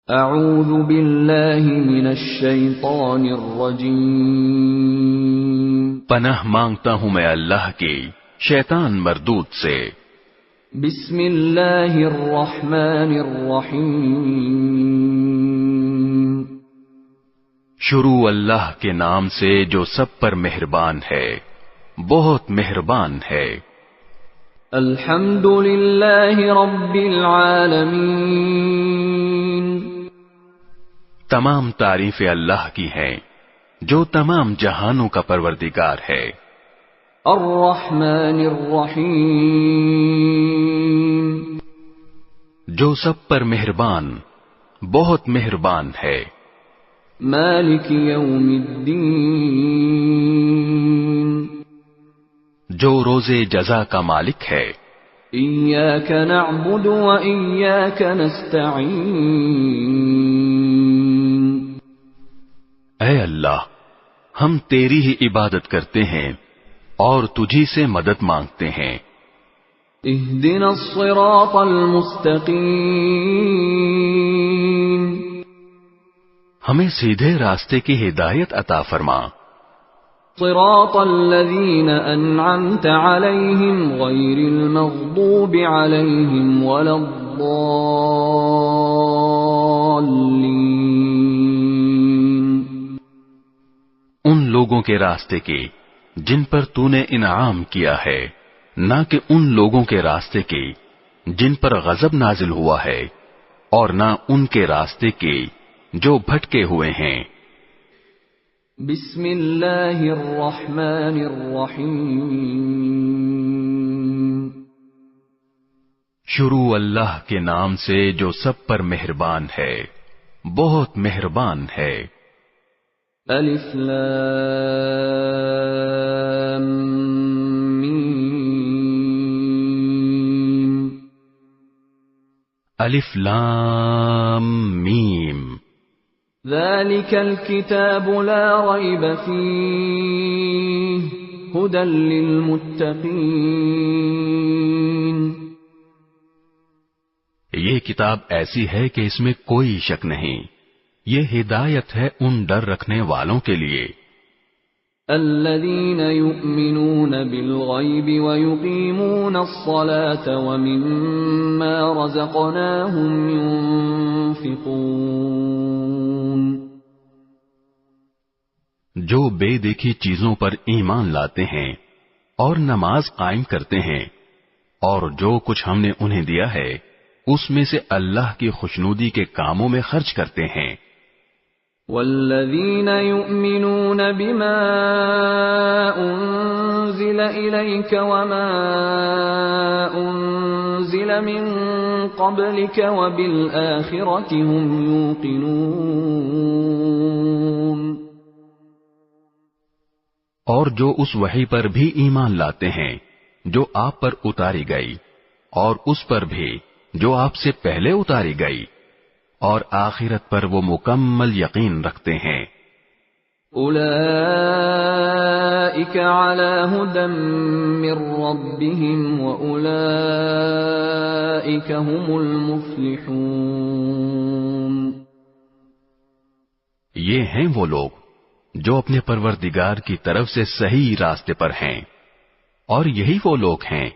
اعوذ باللہ من الشیطان الرجیم، پناہ مانگتا ہوں میں اللہ کی شیطان مردود سے۔ بسم اللہ الرحمن الرحیم، شروع اللہ کے نام سے جو سب پر مہربان ہے، بہت مہربان ہے۔ الحمد للہ رب العالمین، تمام تعریفیں اللہ کی ہیں جو تمام جہانوں کا پروردگار ہے۔ الرحمن الرحیم، جو سب پر مہربان، بہت مہربان ہے۔ مالک یوم الدین، جو روز جزا کا مالک ہے۔ ایاک نعبد و ایاک نستعین، اے اللہ، ہم تیری ہی عبادت کرتے ہیں اور تجھی سے مدد مانگتے ہیں۔ اہدنا الصراط المستقیم، ہمیں سیدھے راستے کی ہدایت عطا فرما۔ صراط الذین انعمت علیہم غیر المغضوب علیہم ولا الضالین، ان لوگوں کے راستے کی جن پر تو نے انعام کیا ہے، نہ کہ ان لوگوں کے راستے کی جن پر غضب نازل ہوا ہے، اور نہ ان کے راستے کی جو بھٹکے ہوئے ہیں۔ بسم اللہ الرحمن الرحیم، شروع اللہ کے نام سے جو سب پر مہربان ہے، بہت مہربان ہے۔ الف لام میم، الف لام میم، ذلك الكتاب لا ريب فيه هدى للمتقين، یہ کتاب ایسی ہے کہ اس میں کوئی شک نہیں، یہ ہدایت ہے ان ڈر رکھنے والوں کے لیے۔ الذين يؤمنون بالغيب ويقيمون الصلاة ومما رزقناهم ينفقون، جو بے دیکھی چیزوں پر ایمان لاتے ہیں اور نماز قائم کرتے ہیں، اور جو کچھ ہم نے انہیں دیا ہے اس میں سے اللہ کی خوشنودی کے کاموں میں خرچ کرتے ہیں۔ والذین یؤمنون بما انزل الیک وما انزل من قبلک وبالآخرة هم یوقنون، اور جو اس وحی پر بھی ایمان لاتے ہیں جو آپ پر اتاری گئی، اور اس پر بھی جو آپ سے پہلے اتاری گئی، اور آخرت پر وہ مکمل یقین رکھتے ہیں۔ اولئک علی ھدی من ربہم واولئک هم المفلحون، یہ ہیں وہ لوگ جو اپنے پروردگار کی طرف سے صحیح راستے پر ہیں، اور یہی وہ لوگ ہیں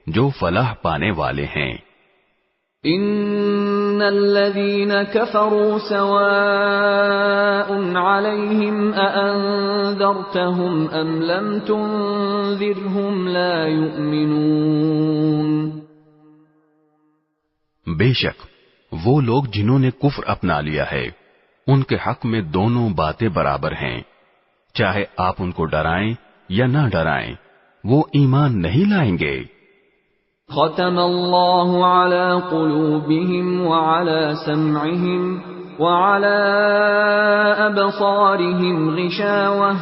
جو فلاح پانے والے ہیں۔ ان الذين كفروا سواء عليهم أأنذرتهم ام لم تنذرهم لا يؤمنون، بے شک وہ لوگ جنہوں نے کفر اپنا لیا ہے ان کے حق میں دونوں باتیں برابر ہیں، چاہے آپ ان کو ڈرائیں یا نہ ڈرائیں، وہ ایمان نہیں لائیں گے۔ ختم اللہ علی قلوبہم وعلی سمعہم وعلی ابصارہم غشاوہ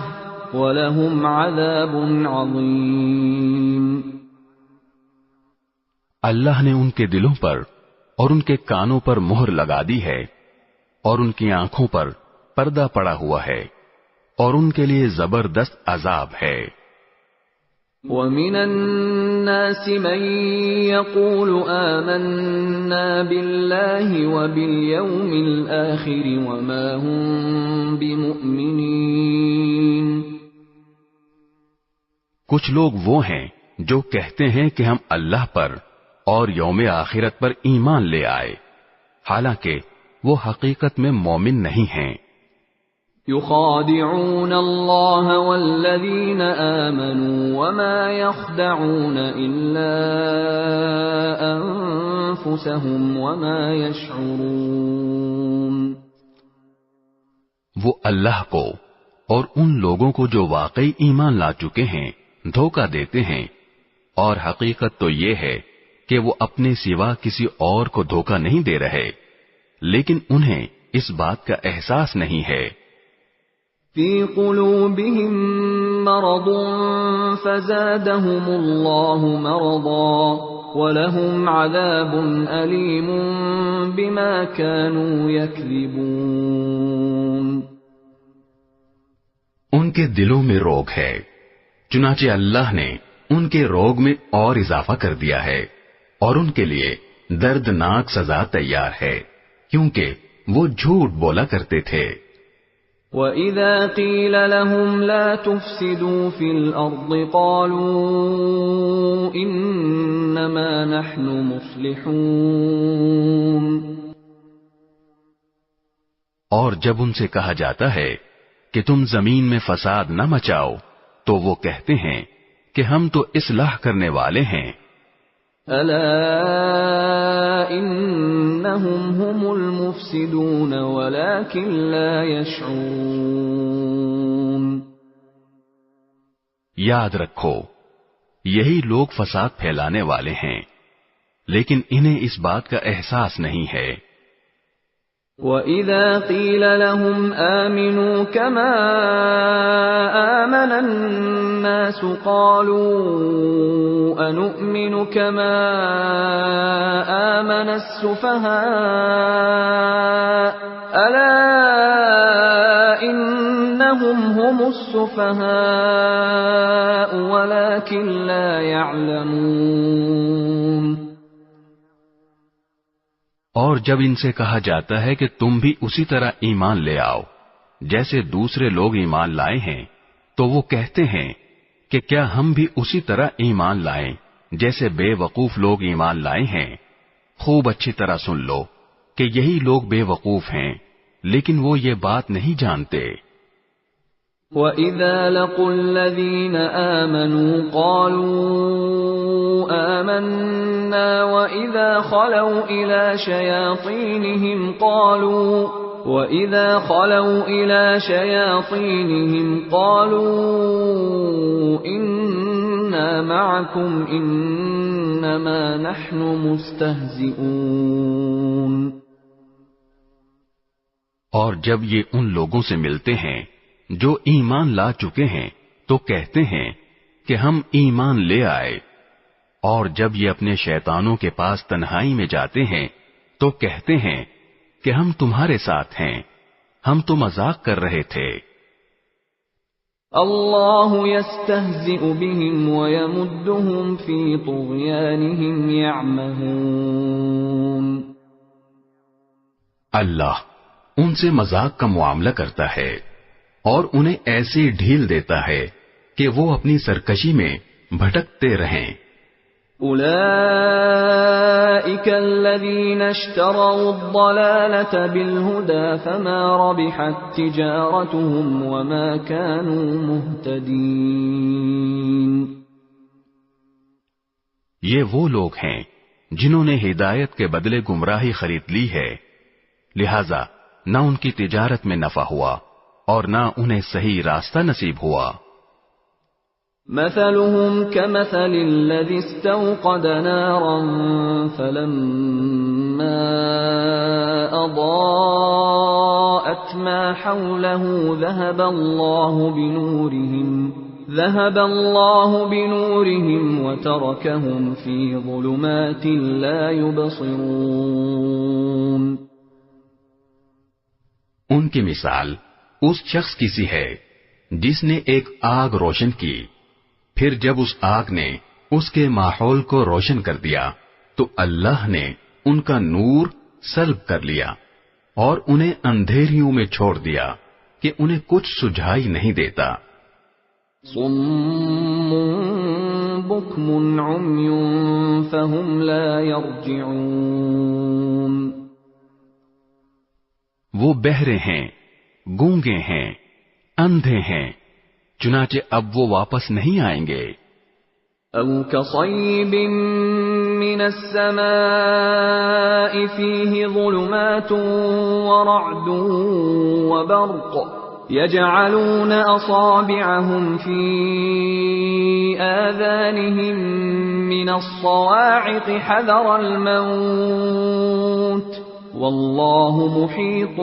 ولہم عذاب عظیم، اللہ نے ان کے دلوں پر اور ان کے کانوں پر مہر لگا دی ہے، اور ان کی آنکھوں پر پردہ پڑا ہوا ہے، اور ان کے لیے زبردست عذاب ہے۔ وَمِنَ النَّاسِ مَن يَقُولُ آمَنَّا بِاللَّهِ وَبِالْيَوْمِ الْآخِرِ وَمَا هُم بِمُؤْمِنِينَ۔ کچھ لوگ وہ ہیں جو کہتے ہیں کہ ہم اللہ پر اور یوم آخرت پر ایمان لے آئے، حالانکہ وہ حقیقت میں مومن نہیں ہیں۔ يخادعون الله والذين آمنوا وما يخدعون إلا أنفسهم وما يشعرون۔ وہ اللہ کو اور ان لوگوں کو جو واقعی ایمان لا چکے ہیں دھوکہ دیتے ہیں، اور حقیقت تو یہ ہے کہ وہ اپنے سوا کسی اور کو دھوکہ نہیں دے رہے، لیکن انہیں اس بات کا احساس نہیں ہے۔ فی قلوبہم مرض فزادہم اللہ مرضا ولہم عذاب علیم بما كانوا یکذبون۔ ان کے دلوں میں روگ ہے، چنانچہ اللہ نے ان کے روگ میں اور اضافہ کر دیا ہے، اور ان کے لیے دردناک سزا تیار ہے، کیونکہ وہ جھوٹ بولا کرتے تھے۔ وَإِذَا قِيلَ لَهُمْ لَا تُفْسِدُوا فِي الْأَرْضِ قَالُوا إِنَّمَا نَحْنُ مُصْلِحُونَ۔ اور جب ان سے کہا جاتا ہے کہ تم زمین میں فساد نہ مچاؤ تو وہ کہتے ہیں کہ ہم تو اصلاح کرنے والے ہیں۔ أَلَا إِنَّهُمْ هُمُ الْمُفْسِدُونَ وَلَكِنْ لَا يَشْعُرُونَ۔ یاد رکھو، یہی لوگ فساد پھیلانے والے ہیں، لیکن انہیں اس بات کا احساس نہیں ہے۔ وَإِذَا قِيلَ لَهُمْ آمِنُوا كَمَا آمَنَ النَّاسُ قَالُوا أَنُؤْمِنُ كَمَا آمَنَ السُّفَهَاءُ أَلَا إِنَّهُمْ هُمُ السُّفَهَاءُ وَلَكِنْ لَا يَعْلَمُونَ۔ اور جب ان سے کہا جاتا ہے کہ تم بھی اسی طرح ایمان لے آؤ جیسے دوسرے لوگ ایمان لائے ہیں، تو وہ کہتے ہیں کہ کیا ہم بھی اسی طرح ایمان لائیں جیسے بے وقوف لوگ ایمان لائے ہیں۔ خوب اچھی طرح سن لو کہ یہی لوگ بے وقوف ہیں، لیکن وہ یہ بات نہیں جانتے۔ وَإِذَا لَقُوا الَّذِينَ آمَنُوا قَالُوا آمَنَّا وَإِذَا خَلَوْا إِلَى شَيَاطِينِهِمْ قَالُوا إِنَّا مَعَكُمْ إِنَّمَا نَحْنُ مُسْتَهْزِئُونَ۔ اور جب یہ ان لوگوں سے ملتے ہیں جو ایمان لا چکے ہیں تو کہتے ہیں کہ ہم ایمان لے آئے، اور جب یہ اپنے شیطانوں کے پاس تنہائی میں جاتے ہیں تو کہتے ہیں کہ ہم تمہارے ساتھ ہیں، ہم تو مذاق کر رہے تھے۔ اللہ یستہزئ بہم ویمدہم فی طغیانہم یعمہون۔ اللہ ان سے مذاق کا معاملہ کرتا ہے اور انہیں ایسی ڈھیل دیتا ہے کہ وہ اپنی سرکشی میں بھٹکتے رہیں۔ اولئک الذین اشتروا الضلالة بالہدى فما ربحت تجارتهم وما كانوا مہتدین۔ یہ وہ لوگ ہیں جنہوں نے ہدایت کے بدلے گمراہی خرید لی ہے، لہذا نہ ان کی تجارت میں نفع ہوا اور نہ انہیں صحیح راستہ نصیب ہوا۔ مثلهم كمثل الذي استوقد نارا فلما أضاءت ما حوله ذهب الله بنورهم وتركهم في ظلمات لا يبصرون۔ ان کی مثال اس شخص کی سی ہے جس نے ایک آگ روشن کی، پھر جب اس آگ نے اس کے ماحول کو روشن کر دیا تو اللہ نے ان کا نور سلب کر لیا اور انہیں اندھیریوں میں چھوڑ دیا کہ انہیں کچھ سجھائی نہیں دیتا. صم بکم عمی فهم لا يرجعون. وہ بہرے ہیں، گونگے ہیں، اندھے ہیں، چنانچہ اب وہ واپس نہیں آئیں گے. او كصيب من السماء فيه ظلمات ورعد وبرق يجعلون أصابعهم في آذانهم من الصواعق حذر الموت والله محيط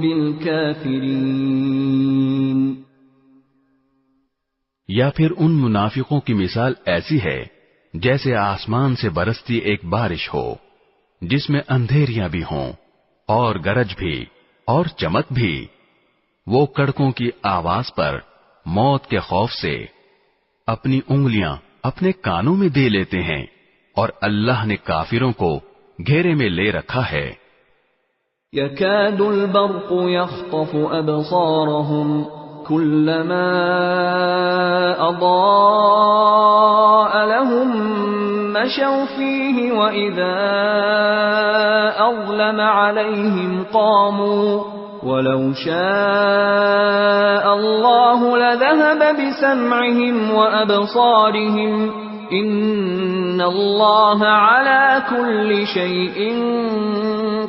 بالكافرين. یا پھر ان منافقوں کی مثال ایسی ہے جیسے آسمان سے برستی ایک بارش ہو جس میں اندھیریاں بھی ہوں اور گرج بھی اور چمک بھی. وہ کڑکوں کی آواز پر موت کے خوف سے اپنی انگلیاں اپنے کانوں میں دے لیتے ہیں اور اللہ نے کافروں کو گھیرے میں لے رکھا ہے. يكاد البرق يخطف أبصارهم كلما أضاء لهم مشوا فيه وإذا أظلم عليهم قاموا وَلَوْ شَاءَ اللَّهُ لَذَهَبَ بِسَمْعِهِمْ وَأَبْصَارِهِمْ إِنَّ اللَّهَ عَلَى كُلِّ شَيْءٍ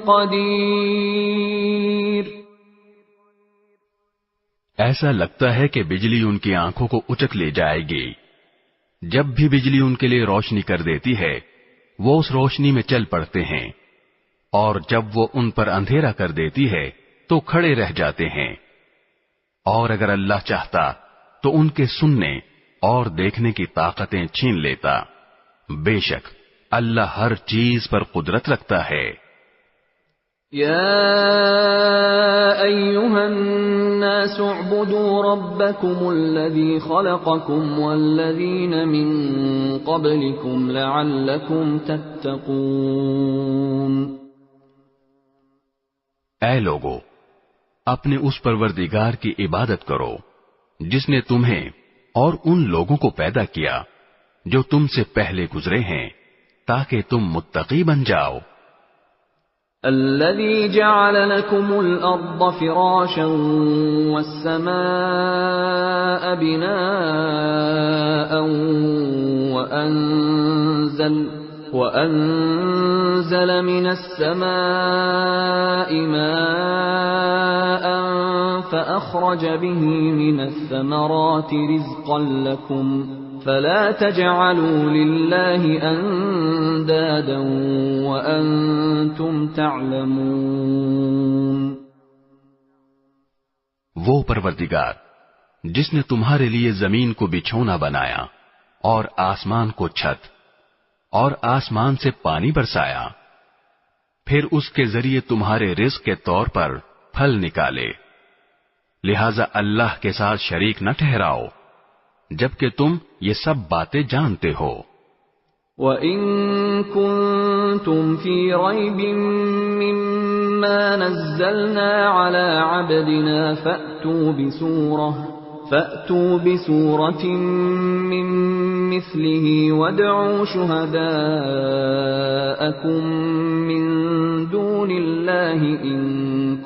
قَدِيرٌ. ایسا لگتا ہے کہ بجلی ان کی آنکھوں کو اچک لے جائے گی. جب بھی بجلی ان کے لیے روشنی کر دیتی ہے وہ اس روشنی میں چل پڑتے ہیں اور جب وہ ان پر اندھیرا کر دیتی ہے تو کھڑے رہ جاتے ہیں. اور اگر اللہ چاہتا تو ان کے سننے اور دیکھنے کی طاقتیں چھین لیتا. بے شک اللہ ہر چیز پر قدرت رکھتا ہے. یا ایھا الناس اعبدوا ربکم الذی خلقکم والذین من قبلکم لعلکم تتقون. اے لوگو، اپنے اس پروردگار کی عبادت کرو جس نے تمہیں اور ان لوگوں کو پیدا کیا جو تم سے پہلے گزرے ہیں تاکہ تم متقی بن جاؤ. الذي جعل لكم الأرض فراشا والسماء بناء وأنزل من السماء ماء فأخرج به من الثمرات رزقا لكم فلا تجعلوا لله اندادا وانتم تعلمون. وہ پروردگار جس نے تمہارے لیے زمین کو بچھونا بنایا اور آسمان کو چھت اور آسمان سے پانی برسایا، پھر اس کے ذریعے تمہارے رزق کے طور پر پھل نکالے، لہذا اللہ کے ساتھ شریک نہ ٹھہراؤ جبکہ تم یہ سب باتیں جانتے ہو. وَإِن كُنتُمْ فِي رَيْبٍ مِّمَّا نَزَّلْنَا عَلَى عَبْدِنَا فَأْتُوا بِسُورَةٍ مِّن مِّثْلِهِ وَادْعُوا شُهَدَاءَكُم مِّن دُونِ اللَّهِ إِن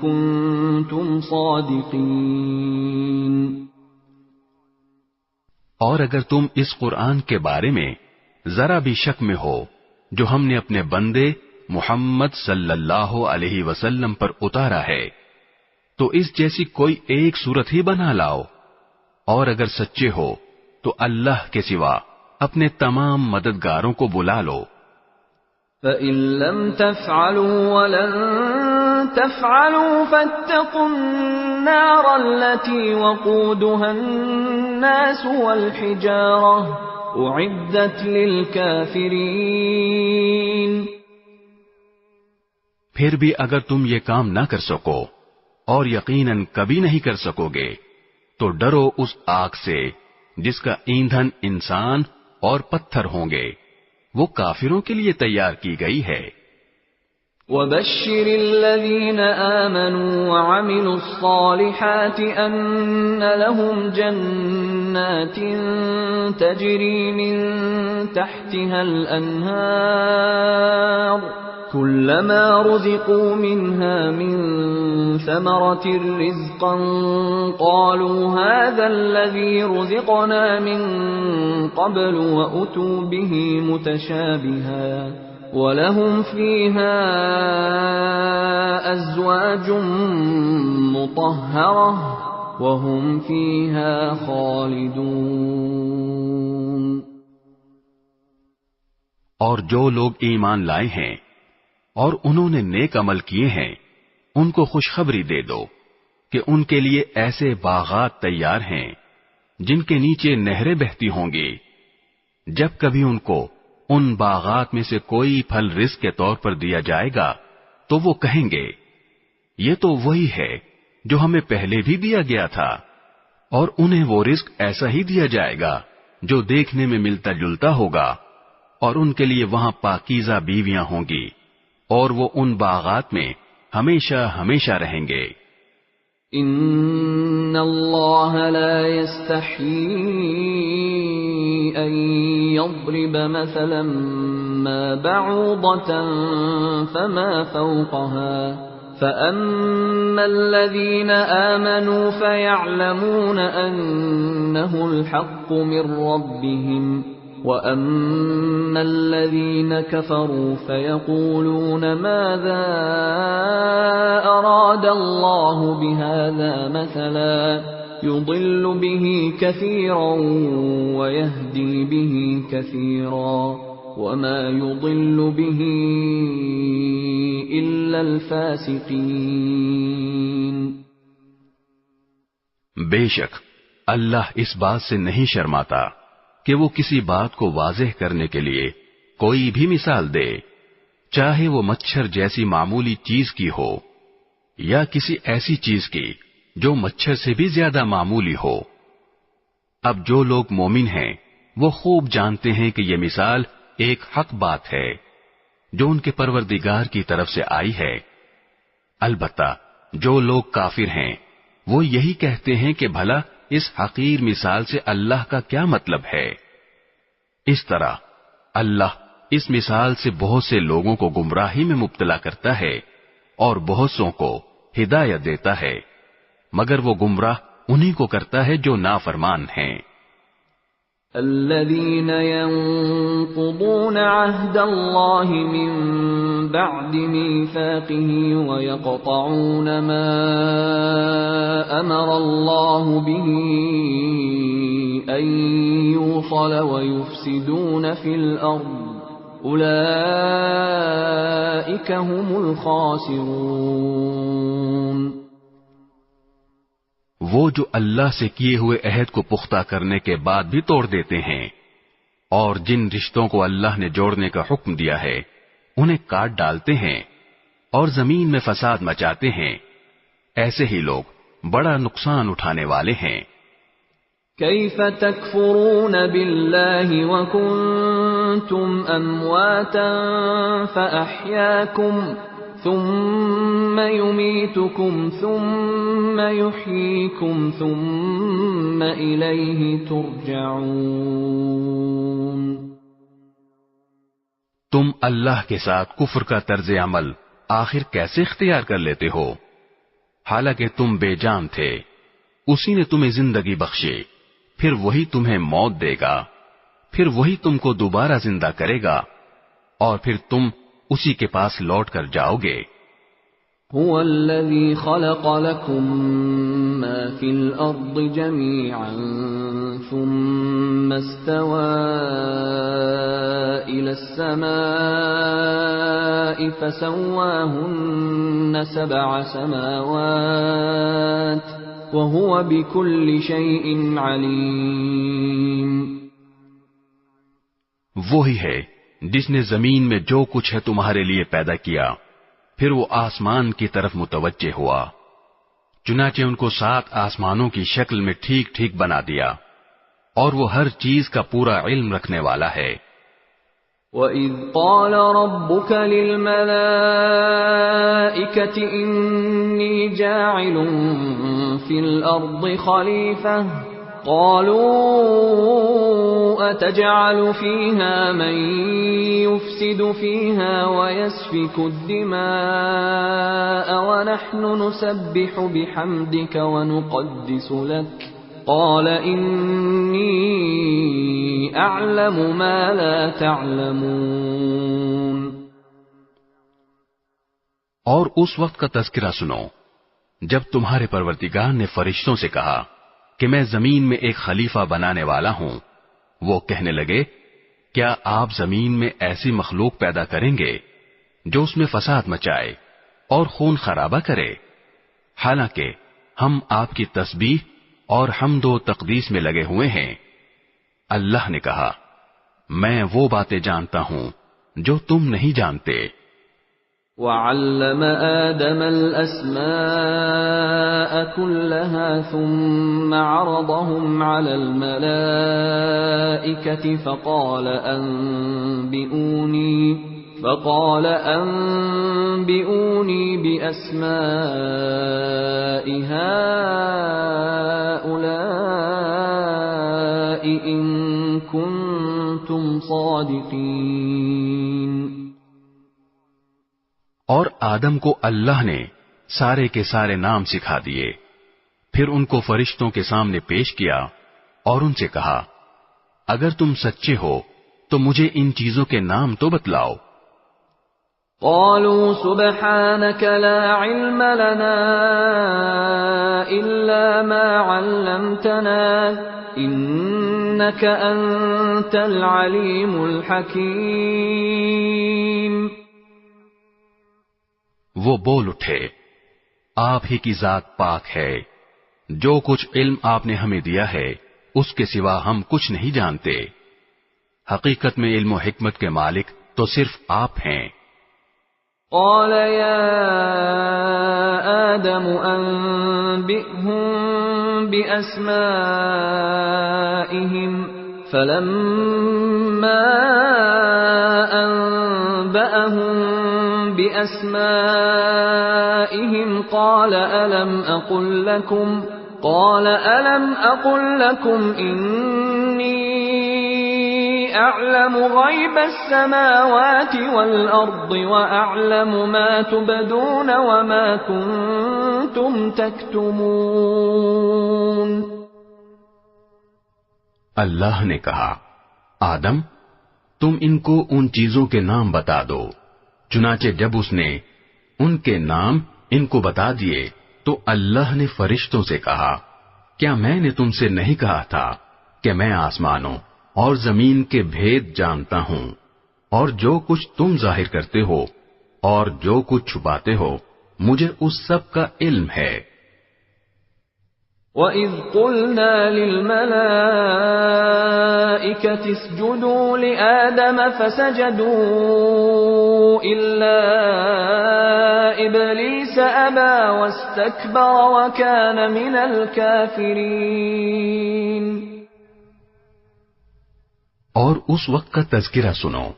كُنتُمْ صَادِقِينَ. اور اگر تم اس قرآن کے بارے میں ذرا بھی شک میں ہو جو ہم نے اپنے بندے محمد صلی اللہ علیہ وسلم پر اتارا ہے تو اس جیسی کوئی ایک صورت ہی بنا لاؤ، اور اگر سچے ہو تو اللہ کے سوا اپنے تمام مددگاروں کو بلا لو. فَإِن لَّمْ تَفْعَلُوا وَلَن تَفْعَلُوا فَاتَّقُوا النَّارَ الَّتِي وَقُودُهَا النَّاسُ وَالْحِجَارَةُ أُعِدَّتْ لِلْكَافِرِينَ. پھر بھی اگر تم یہ کام نہ کر سکو اور یقیناً کبھی نہیں کر سکو گے تو ڈرو اس آگ سے جس کا ایندھن انسان اور پتھر ہوں گے، وہ کافروں کے لیے تیار کی گئی ہے۔ وَبَشِّرِ الَّذِينَ آمَنُوا وَعَمِلُوا الصَّالِحَاتِ أَنَّ لَهُمْ جَنَّاتٍ تَجْرِي مِن تَحْتِهَا الْأَنْهَارُ كُلَّمَا رُزِقُوا مِنْهَا مِن ثَمَرَةٍ رِزْقًا قَالُوا هَذَا الَّذِي رُزِقْنَا مِن قَبْلُ وَأُتُوا بِهِ مُتَشَابِهًا وَلَهُمْ فِيهَا أَزْوَاجٌ مُطَهَّرَةٌ وَهُمْ فِيهَا خَالِدُونَ۔ اور جو لوگ ایمان لائے ہیں اور انہوں نے نیک عمل کیے ہیں، ان کو خوشخبری دے دو کہ ان کے لیے ایسے باغات تیار ہیں جن کے نیچے نہریں بہتی ہوں گی۔ جب کبھی ان کو ان باغات میں سے کوئی پھل رزق کے طور پر دیا جائے گا تو وہ کہیں گے، یہ تو وہی ہے جو ہمیں پہلے بھی دیا گیا تھا، اور انہیں وہ رزق ایسا ہی دیا جائے گا جو دیکھنے میں ملتا جلتا ہوگا، اور ان کے لیے وہاں پاکیزہ بیویاں ہوں گی، اور وہ ان باغات میں ہمیشہ ہمیشہ رہیں گے۔ ان اللہ لا يستحيي ان يضرب مثلا ما بعوضة فما فوقها فأما الذين آمنوا فيعلمون أنه الحق من ربهم وَأَمَّا الَّذِينَ كَفَرُوا فَيَقُولُونَ مَاذَا أَرَادَ اللَّهُ بِهَذَا مَثَلًا يُضِلُّ بِهِ كَثِيرًا وَيَهْدِي بِهِ كَثِيرًا وَمَا يُضِلُّ بِهِ إِلَّا الْفَاسِقِينَ۔ بے شک اللہ اس بات سے نہیں شرماتا کہ وہ کسی بات کو واضح کرنے کے لیے کوئی بھی مثال دے، چاہے وہ مچھر جیسی معمولی چیز کی ہو یا کسی ایسی چیز کی جو مچھر سے بھی زیادہ معمولی ہو۔ اب جو لوگ مومن ہیں وہ خوب جانتے ہیں کہ یہ مثال ایک حق بات ہے جو ان کے پروردگار کی طرف سے آئی ہے۔ البتہ جو لوگ کافر ہیں وہ یہی کہتے ہیں کہ بھلا اس حقیر مثال سے اللہ کا کیا مطلب ہے۔ اس طرح اللہ اس مثال سے بہت سے لوگوں کو گمراہی میں مبتلا کرتا ہے اور بہت سوں کو ہدایت دیتا ہے، مگر وہ گمراہ انہی کو کرتا ہے جو نافرمان ہیں۔ الذين ينقضون عهد الله من بعد ميثاقه ويقطعون ما أمر الله به أن يوصل ويفسدون في الأرض أولئك هم الخاسرون۔ وہ جو اللہ سے کیے ہوئے عہد کو پختہ کرنے کے بعد بھی توڑ دیتے ہیں اور جن رشتوں کو اللہ نے جوڑنے کا حکم دیا ہے انہیں کاٹ ڈالتے ہیں اور زمین میں فساد مچاتے ہیں، ایسے ہی لوگ بڑا نقصان اٹھانے والے ہیں۔ كيف تكفرون بالله وكنتم أمواتا فأحياكم ثم يميتكم ثم يحييكم ثم إليه ترجعون۔ تم اللہ کے ساتھ کفر کا طرز عمل آخر کیسے اختیار کر لیتے ہو؟ حالانکہ تم بے جان تھے، اسی نے تمہیں زندگی بخشی، پھر وہی تمہیں موت دے گا، پھر وہی تم کو دوبارہ زندہ کرے گا، اور پھر تم اسی کے پاس لوٹ کر جاؤ گے۔ هو الذي خلق لكم ما في الأرض جميعا ثم استوى إلى السماء فسواهن 7 سماوات وهو بكل شيء عليم۔ وہی ہے جس نے زمین میں جو کچھ ہے تمہارے لیے پیدا کیا، پھر وہ آسمان کی طرف متوجہ ہوا، چنانچہ ان کو 7 آسمانوں کی شکل میں ٹھیک ٹھیک بنا دیا، اور وہ ہر چیز کا پورا علم رکھنے والا ہے۔ وَإِذْ قَالَ رَبُّكَ لِلْمَلَائِكَةِ إِنِّي جَاعِلٌ فِي الْأَرْضِ خَلِيفَةً قَالُوا أَتَجْعَلُ فِيهَا مَن يُفْسِدُ فِيهَا وَيَسْفِكُ الدِّمَاءَ وَنَحْنُ نُسَبِّحُ بِحَمْدِكَ وَنُقَدِّسُ لَكَ قال انی اعلم ما لا تعلمون۔ اور اس وقت کا تذکرہ سنو جب تمہارے پروردگار نے فرشتوں سے کہا کہ میں زمین میں ایک خلیفہ بنانے والا ہوں۔ وہ کہنے لگے کیا آپ زمین میں ایسی مخلوق پیدا کریں گے جو اس میں فساد مچائے اور خون خرابہ کرے، حالانکہ ہم آپ کی تسبیح اور حمد و تقدیس میں لگے ہوئے ہیں۔ اللہ نے کہا میں وہ باتیں جانتا ہوں جو تم نہیں جانتے۔ وَعَلَّمَ آدَمَ الْأَسْمَاءَ كُلَّهَا ثُمَّ عَرَضَهُمْ عَلَى الْمَلَائِكَةِ فقال أنبئوني بأسماء هؤلاء إن كنتم صادقين۔ اور آدم کو اللہ نے سارے کے سارے نام سکھا دیے، پھر ان کو فرشتوں کے سامنے پیش کیا اور ان سے کہا اگر تم سچے ہو تو مجھے ان چیزوں کے نام تو بتلاؤ۔ قالوا سبحانك لا علم لنا إلا ما علمتنا إنك أنت العليم الحكيم۔ وہ بول اٹھے آپ ہی کی ذات پاک ہے، جو کچھ علم آپ نے ہمیں دیا ہے اس کے سوا ہم کچھ نہیں جانتے، حقیقت میں علم و حکمت کے مالک تو صرف آپ ہیں۔ قال يا آدم أنبئهم بأسمائهم فلما أنبأهم بأسمائهم قال ألم أقل لكم إني أعلم غيب السماوات والأرض وأعلم ما تبدون وما كنتم تكتمون۔ اللہ نے کہا آدم تم ان کو ان چیزوں کے نام بتا دو۔ چنانچہ جب اس نے ان کے نام ان کو بتا دیے تو اللہ نے فرشتوں سے کہا کیا میں نے تم سے نہیں کہا تھا کہ میں آسمانوں اور زمین کے بھید جانتا ہوں، اور جو کچھ تم ظاہر کرتے ہو اور جو کچھ چھپاتے ہو مجھے اس سب کا علم ہے۔ وَإِذْ قُلْنَا لِلْمَلَائِكَةِ اسْجُدُوا لِآدَمَ فَسَجَدُوا إِلَّا إِبْلِيسَ أَبَى وَاسْتَكْبَرَ وَكَانَ مِنَ الْكَافِرِينَ۔ اور اس وقت کا تذکرہ سنو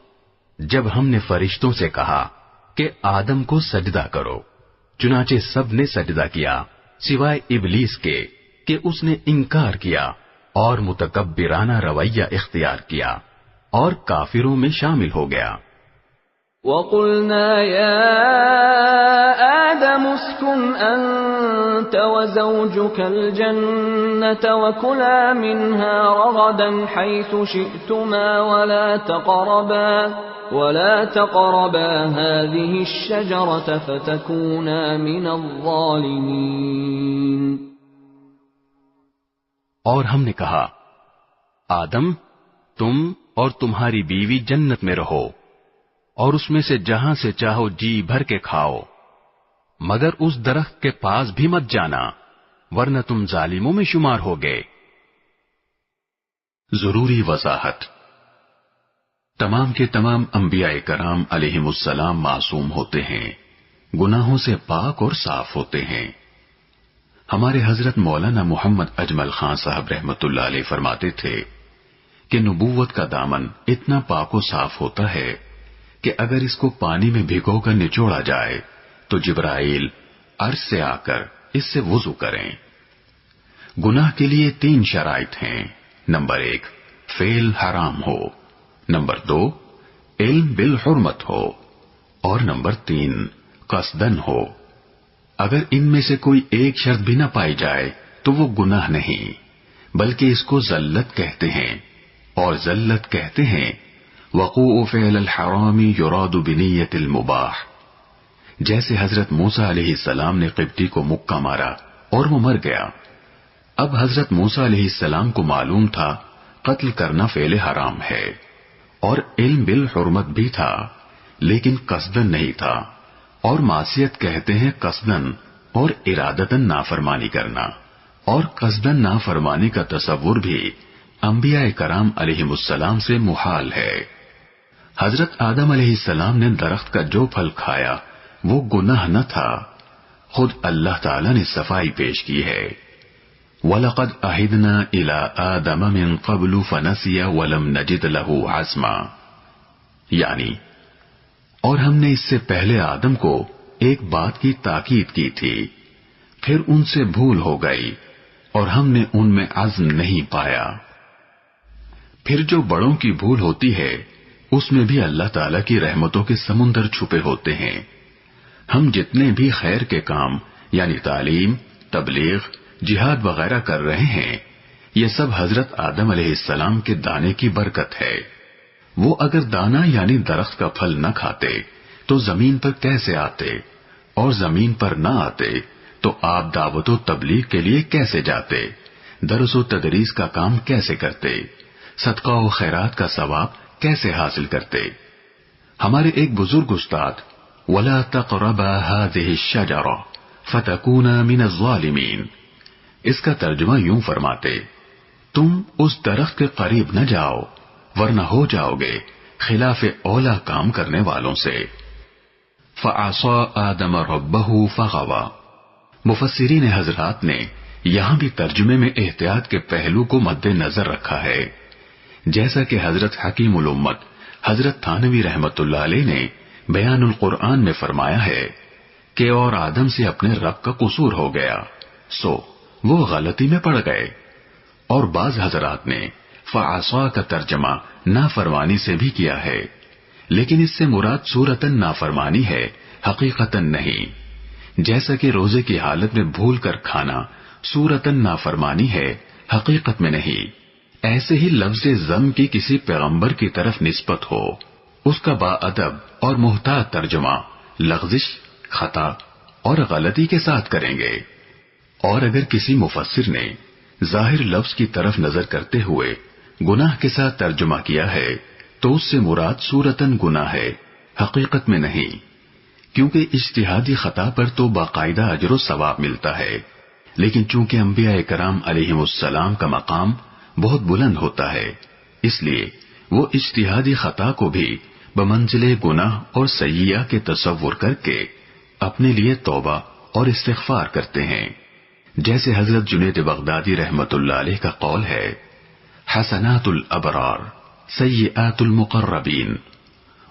جب ہم نے فرشتوں سے کہا کہ آدم کو سجدہ کرو، چنانچہ سب نے سجدہ کیا سوائے ابلیس کے کہ اس نے انکار کیا اور متکبرانہ رویہ اختیار کیا اور کافروں میں شامل ہو گیا۔ وَقُلْنَا يَا آدَمُ اسْكُنْ أَنْتَ وَزَوْجُكَ الْجَنَّةَ وَكُلَا مِنْهَا رَغَدًا حَيْثُ شِئْتُمَا وَلَا تَقْرَبَا هَذِهِ الشَّجَرَةَ فَتَكُونَا مِنَ الظَّالِمِينَ۔ اور ہم نے کہا آدم تم اور تمہاری بیوی جنت میں رہو اور اس میں سے جہاں سے چاہو جی بھر کے کھاؤ، مگر اس درخت کے پاس بھی مت جانا ورنہ تم ظالموں میں شمار ہو گئے۔ ضروری وضاحت، تمام کے تمام انبیاء کرام علیہم السلام معصوم ہوتے ہیں، گناہوں سے پاک اور صاف ہوتے ہیں۔ ہمارے حضرت مولانا محمد اجمل خان صاحب رحمت اللہ علیہ فرماتے تھے کہ نبوت کا دامن اتنا پاک و صاف ہوتا ہے کہ اگر اس کو پانی میں بھگو کر نچوڑا جائے تو جبرائیل عرش سے آ کر اس سے وضو کریں۔ گناہ کے لیے 3 شرائط ہیں۔ نمبر 1، فعل حرام ہو، نمبر 2، علم بالحرمت ہو، اور نمبر 3، قصدن ہو۔ اگر ان میں سے کوئی ایک شرط بھی نہ پائی جائے تو وہ گناہ نہیں، بلکہ اس کو ذلت کہتے ہیں، اور ذلت کہتے ہیں وقوع فعل الحرام یراد بنیت المباح۔ جیسے حضرت موسیٰ علیہ السلام نے قبطی کو مکہ مارا اور وہ مر گیا۔ اب حضرت موسیٰ علیہ السلام کو معلوم تھا قتل کرنا فعل حرام ہے، اور علم بالحرمت بھی تھا، لیکن قصدن نہیں تھا، اور معصیت کہتے ہیں قصدن اور ارادتن نافرمانی کرنا، اور قصدن نافرمانی کا تصور بھی انبیاء کرام علیہم السلام سے محال ہے۔ حضرت آدم علیہ السلام نے درخت کا جو پھل کھایا وہ گناہ نہ تھا، خود اللہ تعالی نے صفائی پیش کی ہے۔ وَلَقَدْ أَهِدْنَا إِلَىٰ آدَمَ مِن قَبْلُ فَنَسِيَ وَلَمْ نَجِدْ لَهُ عَزْمًا، یعنی اور ہم نے اس سے پہلے آدم کو ایک بات کی تاکید کی تھی، پھر ان سے بھول ہو گئی اور ہم نے ان میں عزم نہیں پایا۔ پھر جو بڑوں کی بھول ہوتی ہے اس میں بھی اللہ تعالی کی رحمتوں کے سمندر چھپے ہوتے ہیں۔ ہم جتنے بھی خیر کے کام یعنی تعلیم، تبلیغ، جہاد وغیرہ کر رہے ہیں، یہ سب حضرت آدم علیہ السلام کے دانے کی برکت ہے۔ وہ اگر دانا یعنی درخت کا پھل نہ کھاتے تو زمین پر کیسے آتے، اور زمین پر نہ آتے تو آپ دعوت و تبلیغ کے لیے کیسے جاتے، درس و تدریس کا کام کیسے کرتے، صدقہ و خیرات کا ثواب کیسے حاصل کرتے۔ ہمارے ایک بزرگ استاد وَلَا تَقْرَبَا هَٰذِهِ الشَّجَرَةَ فَتَكُونَا مِنَ الظَّالِمِينَ، اس کا ترجمہ یوں فرماتے، تم اس درخت کے قریب نہ جاؤ ورنہ ہو جاؤ گے خلاف اولا کام کرنے والوں سے۔ فَعَصَىٰ آدَمَ رَبَّهُ فَغَوَىٰ، مفسرین حضرات نے یہاں بھی ترجمے میں احتیاط کے پہلو کو مد نظر رکھا ہے، جیسا کہ حضرت حکیم الامت حضرت تھانوی رحمت اللہ علیہ نے بیان القرآن میں فرمایا ہے کہ اور آدم سے اپنے رب کا قصور ہو گیا سو وہ غلطی میں پڑ گئے۔ اور بعض حضرات نے فعصا کا ترجمہ نافرمانی سے بھی کیا ہے، لیکن اس سے مراد صورتاً نافرمانی ہے، حقیقتاً نہیں۔ جیسا کہ روزے کی حالت میں بھول کر کھانا صورتاً نافرمانی ہے، حقیقت میں نہیں، ایسے ہی لفظ ذم کی کسی پیغمبر کی طرف نسبت ہو، اس کا با ادب اور محتاط ترجمہ لغزش، خطا اور غلطی کے ساتھ کریں گے۔ اور اگر کسی مفسر نے ظاہر لفظ کی طرف نظر کرتے ہوئے گناہ کے ساتھ ترجمہ کیا ہے تو اس سے مراد صورتاً گناہ ہے، حقیقت میں نہیں، کیونکہ اجتہادی خطا پر تو باقاعدہ اجر و ثواب ملتا ہے، لیکن چونکہ انبیاء کرام علیہم السلام کا مقام بہت بلند ہوتا ہے، اس لیے وہ اجتہادی خطا کو بھی بمنزلے گناہ اور سیئہ کے تصور کر کے اپنے لیے توبہ اور استغفار کرتے ہیں۔ جیسے حضرت جنید بغدادی رحمت اللہ علیہ کا قول ہے، حسنات الابرار سیئات المقربین،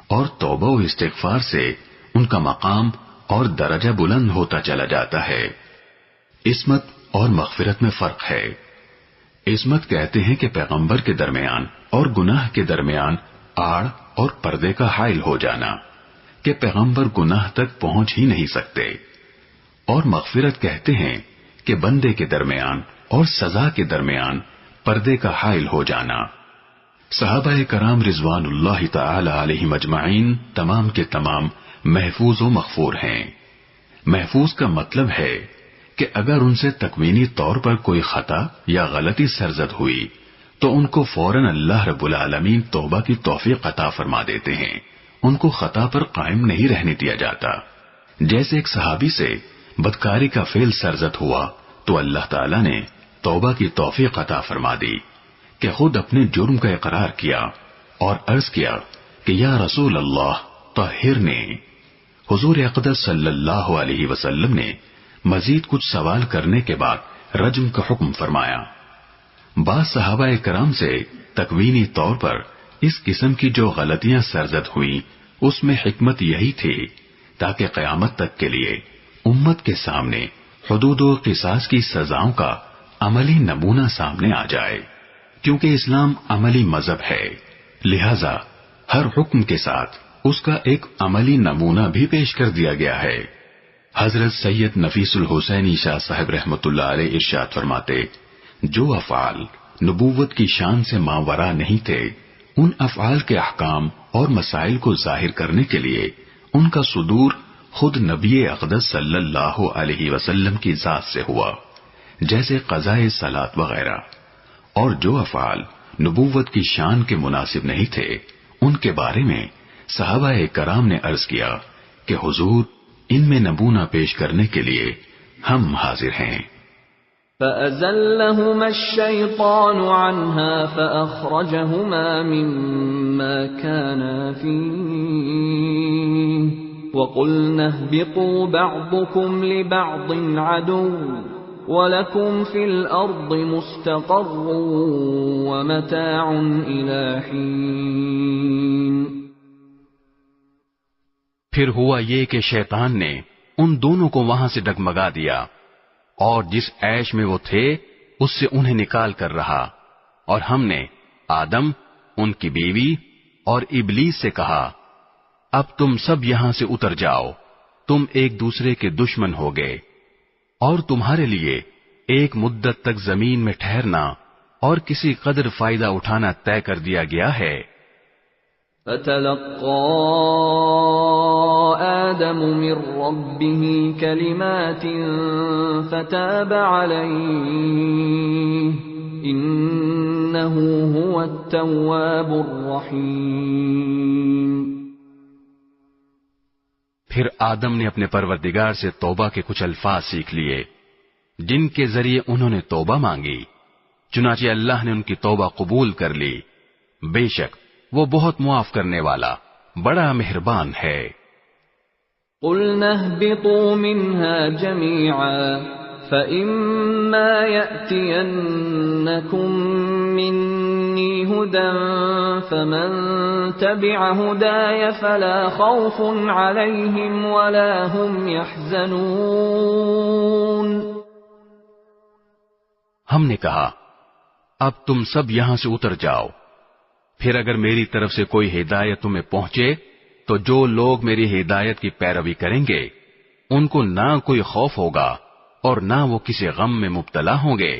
اور توبہ و استغفار سے ان کا مقام اور درجہ بلند ہوتا چلا جاتا ہے۔ عصمت اور مغفرت میں فرق ہے۔ عصمت کہتے ہیں کہ پیغمبر کے درمیان اور گناہ کے درمیان آڑ اور پردے کا حائل ہو جانا کہ پیغمبر گناہ تک پہنچ ہی نہیں سکتے، اور مغفرت کہتے ہیں کہ بندے کے درمیان اور سزا کے درمیان پردے کا حائل ہو جانا۔ صحابہ کرام رضوان اللہ تعالی علیہم اجمعین تمام کے تمام محفوظ و مغفور ہیں۔ محفوظ کا مطلب ہے کہ اگر ان سے تکوینی طور پر کوئی خطا یا غلطی سرزد ہوئی تو ان کو فوراً اللہ رب العالمین توبہ کی توفیق عطا فرما دیتے ہیں، ان کو خطا پر قائم نہیں رہنے دیا جاتا۔ جیسے ایک صحابی سے بدکاری کا فعل سرزد ہوا تو اللہ تعالیٰ نے توبہ کی توفیق عطا فرما دی کہ خود اپنے جرم کا اقرار کیا اور عرض کیا کہ یا رسول اللہ طہرنی۔ حضور اقدس صلی اللہ علیہ وسلم نے مزید کچھ سوال کرنے کے بعد رجم کا حکم فرمایا۔ بعض صحابہ کرام سے تکوینی طور پر اس قسم کی جو غلطیاں سرزد ہوئی اس میں حکمت یہی تھی تاکہ قیامت تک کے لیے امت کے سامنے حدود و قصاص کی سزاؤں کا عملی نمونہ سامنے آ جائے، کیونکہ اسلام عملی مذہب ہے، لہذا ہر حکم کے ساتھ اس کا ایک عملی نمونہ بھی پیش کر دیا گیا ہے۔ حضرت سید نفیس الحسینی شاہ صاحب رحمۃ اللہ علیہ ارشاد فرماتے، جو افعال نبوت کی شان سے ماورا نہیں تھے، ان افعال کے احکام اور مسائل کو ظاہر کرنے کے لیے ان کا صدور خود نبی اقدس صلی اللہ علیہ وسلم کی ذات سے ہوا، جیسے قضاء صلاۃ وغیرہ، اور جو افعال نبوت کی شان کے مناسب نہیں تھے ان کے بارے میں صحابہ کرام نے عرض کیا کہ حضور ان میں نمونہ پیش کرنے کے لیے ہم حاضر ہیں۔ فَأَزَلَّهُمَا الشَّيْطَانُ عَنْهَا فَأَخْرَجَهُمَا مِمَّا كَانَا فِيهِ وَقُلْنَا اهْبِطُوا بَعْضُكُمْ لِبَعْضٍ عَدُوٌّ وَلَكُمْ فِي الْأَرْضِ مُسْتَقَرٌّ وَمَتَاعٌ إِلَى حِينٍ۔ پھر ہوا یہ کہ شیطان نے ان دونوں کو وہاں سے ڈگمگا دیا اور جس عیش میں وہ تھے اس سے انہیں نکال کر رہا، اور ہم نے آدم، ان کی بیوی اور ابلیس سے کہا، اب تم سب یہاں سے اتر جاؤ، تم ایک دوسرے کے دشمن ہو گئے، اور تمہارے لیے ایک مدت تک زمین میں ٹھہرنا اور کسی قدر فائدہ اٹھانا طے کر دیا گیا ہے۔ فَتَلَقَّى آدَمُ مِن رَّبِّهِ كَلِمَاتٍ فَتَابَ عَلَيْهِ إِنَّهُ هُوَ التَّوَّابُ الرَّحِيمُ۔ پھر آدم نے اپنے پروردگار سے توبہ کے کچھ الفاظ سیکھ لیے جن کے ذریعے انہوں نے توبہ مانگی، چنانچہ اللہ نے ان کی توبہ قبول کر لی، بے شک وہ بہت معاف کرنے والا بڑا مہربان ہے۔ قُلْنَا اهْبِطُوا مِنْهَا جَمِيعًا فَإِمَّا يَأْتِيَنَّكُم مِّنِّي هُدًى فَمَن تَبِعَ هُدَايَ فَلَا خَوْفٌ عَلَيْهِمْ وَلَا هُمْ يَحْزَنُونَ۔ ہم نے کہا، اب تم سب یہاں سے اتر جاؤ، پھر اگر میری طرف سے کوئی ہدایت تمہیں پہنچے تو جو لوگ میری ہدایت کی پیروی کریں گے ان کو نہ کوئی خوف ہوگا اور نہ وہ کسی غم میں مبتلا ہوں گے۔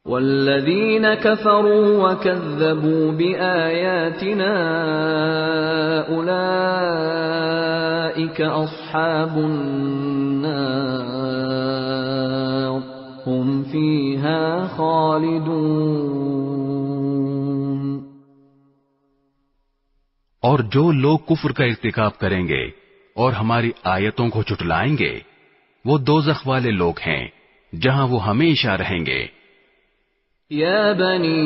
والذین کفروا وکذبوا بآیاتنا اولئک اصحاب النار هم فیہا خالدون۔ اور جو لوگ کفر کا ارتکاب کریں گے اور ہماری آیتوں کو جھٹلائیں گے وہ دوزخ والے لوگ ہیں جہاں وہ ہمیشہ رہیں گے۔ یا بنی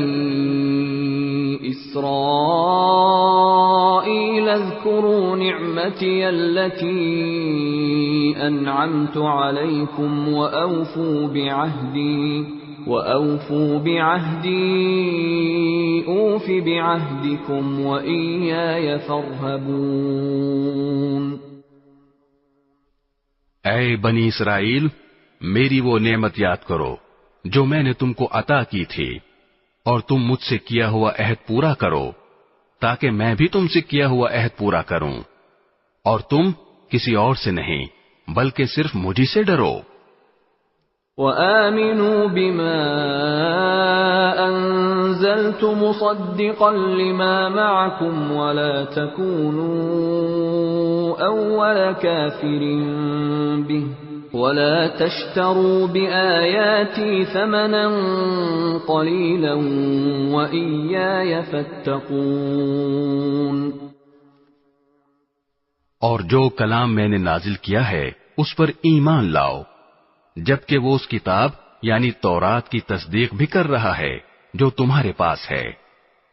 اسرائیل اذکروا نعمتی التي انعمت علیکم وأوفوا بعهدي أوف بعهدكم وإياي فارهبون۔ اے بنی اسرائیل، میری وہ نعمت یاد کرو جو میں نے تم کو عطا کی تھی، اور تم مجھ سے کیا ہوا عہد پورا کرو تاکہ میں بھی تم سے کیا ہوا عہد پورا کروں، اور تم کسی اور سے نہیں بلکہ صرف مجھ سے ڈرو۔ وآمنوا بما أنزلت مصدقا لما معكم ولا تكونوا أول كافر به ولا تشتروا بآياتي ثمنا قليلا وإياي فاتقون۔ اور جو کلام میں نے نازل کیا ہے اس پر ایمان لاؤ، جبکہ وہ اس کتاب یعنی تورات کی تصدیق بھی کر رہا ہے جو تمہارے پاس ہے،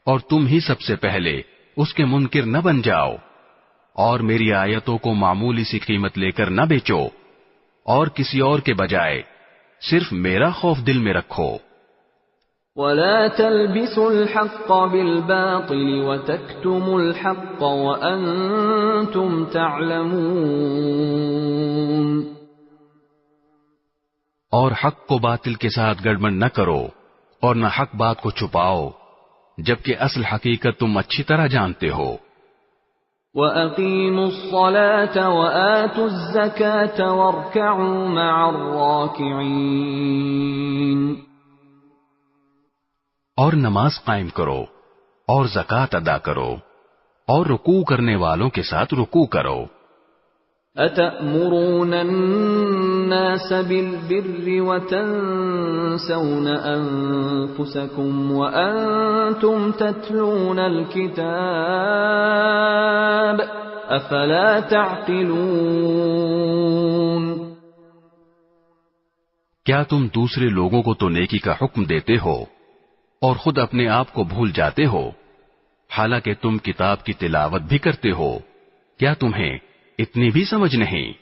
اور تم ہی سب سے پہلے اس کے منکر نہ بن جاؤ، اور میری آیتوں کو معمولی سی قیمت لے کر نہ بیچو، اور کسی اور کے بجائے صرف میرا خوف دل میں رکھو. وَلَا تَلْبِسُوا الْحَقَّ بِالْبَاطِلِ وَتَكْتُمُوا الْحَقَّ وَأَنْتُمْ تَعْلَمُونَ. اور حق کو باطل کے ساتھ گڑبڑ نہ کرو اور نہ حق بات کو چھپاؤ جبکہ اصل حقیقت تم اچھی طرح جانتے ہو. وَأَقِيمُوا الصَّلَاةَ وَآتُوا الزَّكَاةَ وَارْكَعُوا مَعَ الرَّاكِعِينَ. اور نماز قائم کرو اور زکوٰۃ ادا کرو اور رکوع کرنے والوں کے ساتھ رکوع کرو. أَتَأْمُرُونَ النَّاسَ بِالْبِرِّ وَتَنْسَوْنَ أَنفُسَكُمْ وَأَنْتُمْ تَتْلُونَ الْكِتَابَ أَفَلَا تَعْقِلُونَ. کیا تم دوسرے لوگوں کو تو نیکی کا حکم دیتے ہو اور خود اپنے آپ کو بھول جاتے ہو حالانکہ تم کتاب کی تلاوت بھی کرتے ہو؟ کیا تمہیں اتنی بھی سمجھ نہیں؟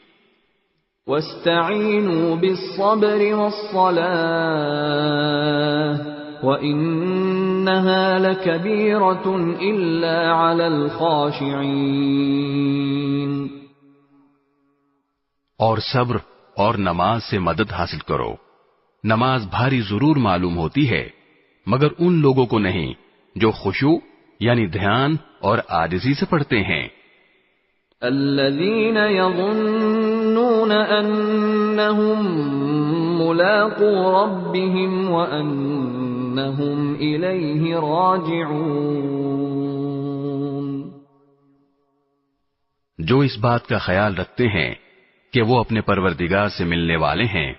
وَاسْتَعِینُوا بِالصَّبْرِ وَالصَّلَاةِ وَإِنَّهَا لَكَبِيرَةٌ إِلَّا عَلَى الْخَاشِعِينَ. اور صبر اور نماز سے مدد حاصل کرو. نماز بھاری ضرور معلوم ہوتی ہے مگر ان لوگوں کو نہیں جو خشوع یعنی دھیان اور عاجزی سے پڑھتے ہیں. الذين يظنون أنهم ملاقو ربهم وأنهم إليه راجعون. جو اس بات کا خیال رکھتے ہیں کہ وہ اپنے پروردگار سے ملنے والے ہیں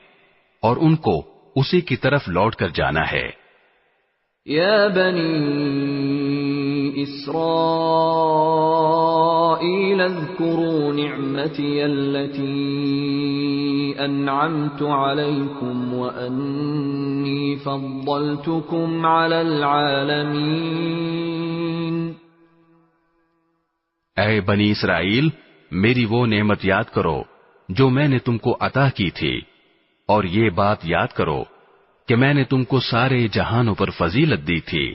اور ان کو اسی کی طرف لوٹ کر جانا ہے. یا بنی اسرائیل اذکروا نعمتی التي انعمت علیکم وانی فضلتکم علی العالمین. اے بنی اسرائیل میری وہ نعمت یاد کرو جو میں نے تم کو عطا کی تھی اور یہ بات یاد کرو کہ میں نے تم کو سارے جہانوں پر فضیلت دی تھی.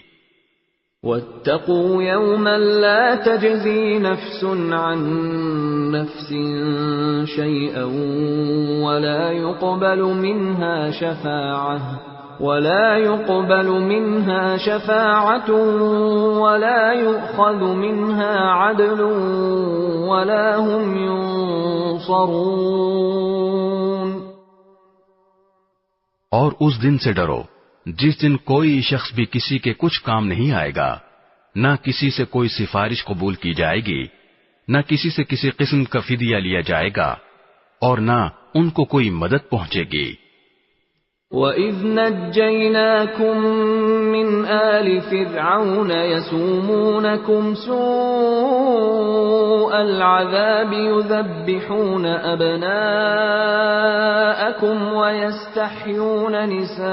وَاتَّقُوا يَوْمًا لَا تَجْزِي نَفْسٌ عَن نَفْسٍ شَيْئًا وَلَا يُقْبَلُ مِنْهَا شَفَاعَةٌ وَلَا يُؤْخَذُ مِنْهَا عَدْلٌ وَلَا هُمْ يُنصَرُونَ. اور اس دن سے ڈرو جس دن کوئی شخص بھی کسی کے کچھ کام نہیں آئے گا، نہ کسی سے کوئی سفارش قبول کی جائے گی، نہ کسی سے کسی قسم کا فدیہ لیا جائے گا اور نہ ان کو کوئی مدد پہنچے گی. وَإِذْ نَجَّيْنَاكُمْ مِنْ آلِ فِرْعَوْنَ يَسُومُونَكُمْ سُوءَ الْعَذَابِ يُذَبِّحُونَ أَبْنَاءَكُمْ وَيَسْتَحْيُونَ نِسَاءَكُمْ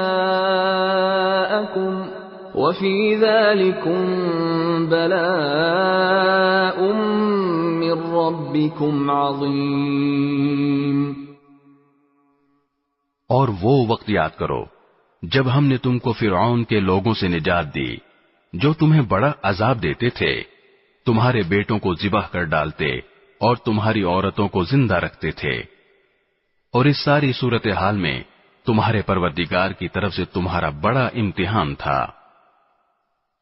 وَفِي ذَلِكُمْ بَلَاءٌ مِّن رَّبِّكُمْ عَظِيمٌ. اور وہ وقت یاد کرو جب ہم نے تم کو فرعون کے لوگوں سے نجات دی جو تمہیں بڑا عذاب دیتے تھے، تمہارے بیٹوں کو ذبح کر ڈالتے اور تمہاری عورتوں کو زندہ رکھتے تھے. اور اس ساری صورتحال میں تمہارے پروردگار کی طرف سے تمہارا بڑا امتحان تھا.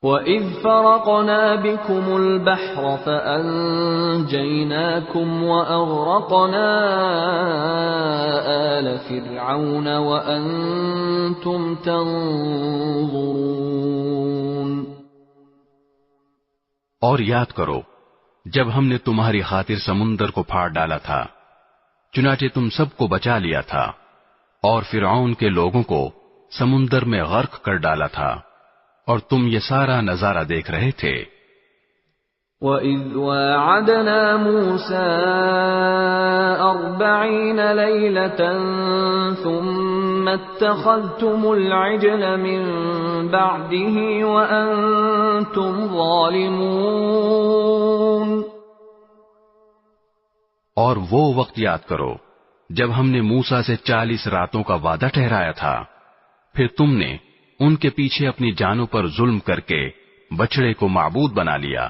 وَإِذْ فَرَقْنَا بِكُمُ الْبَحْرَ فَأَنْجَيْنَاكُمْ وَأَغْرَقْنَا آلَ فِرْعَوْنَ وَأَنْتُمْ تَنْظُرُونَ. اور یاد کرو جب ہم نے تمہاری خاطر سمندر کو پھاڑ ڈالا تھا، چنانچہ تم سب کو بچا لیا تھا اور فرعون کے لوگوں کو سمندر میں غرق کر ڈالا تھا اور تم یہ سارا نظارہ دیکھ رہے تھے. وَإِذْ وَاعَدْنَا مُوسَىٰ 40 لَيْلَةً ثُمَّ اتَّخَذْتُمُ الْعِجْلَ مِن بَعْدِهِ وَأَنْتُمْ ظَالِمُونَ. اور وہ وقت یاد کرو جب ہم نے موسیٰ سے 40 راتوں کا وعدہ ٹھہرایا تھا، پھر تم نے ان کے پیچھے اپنی جانوں پر ظلم کر کے بچڑے کو معبود بنا لیا۔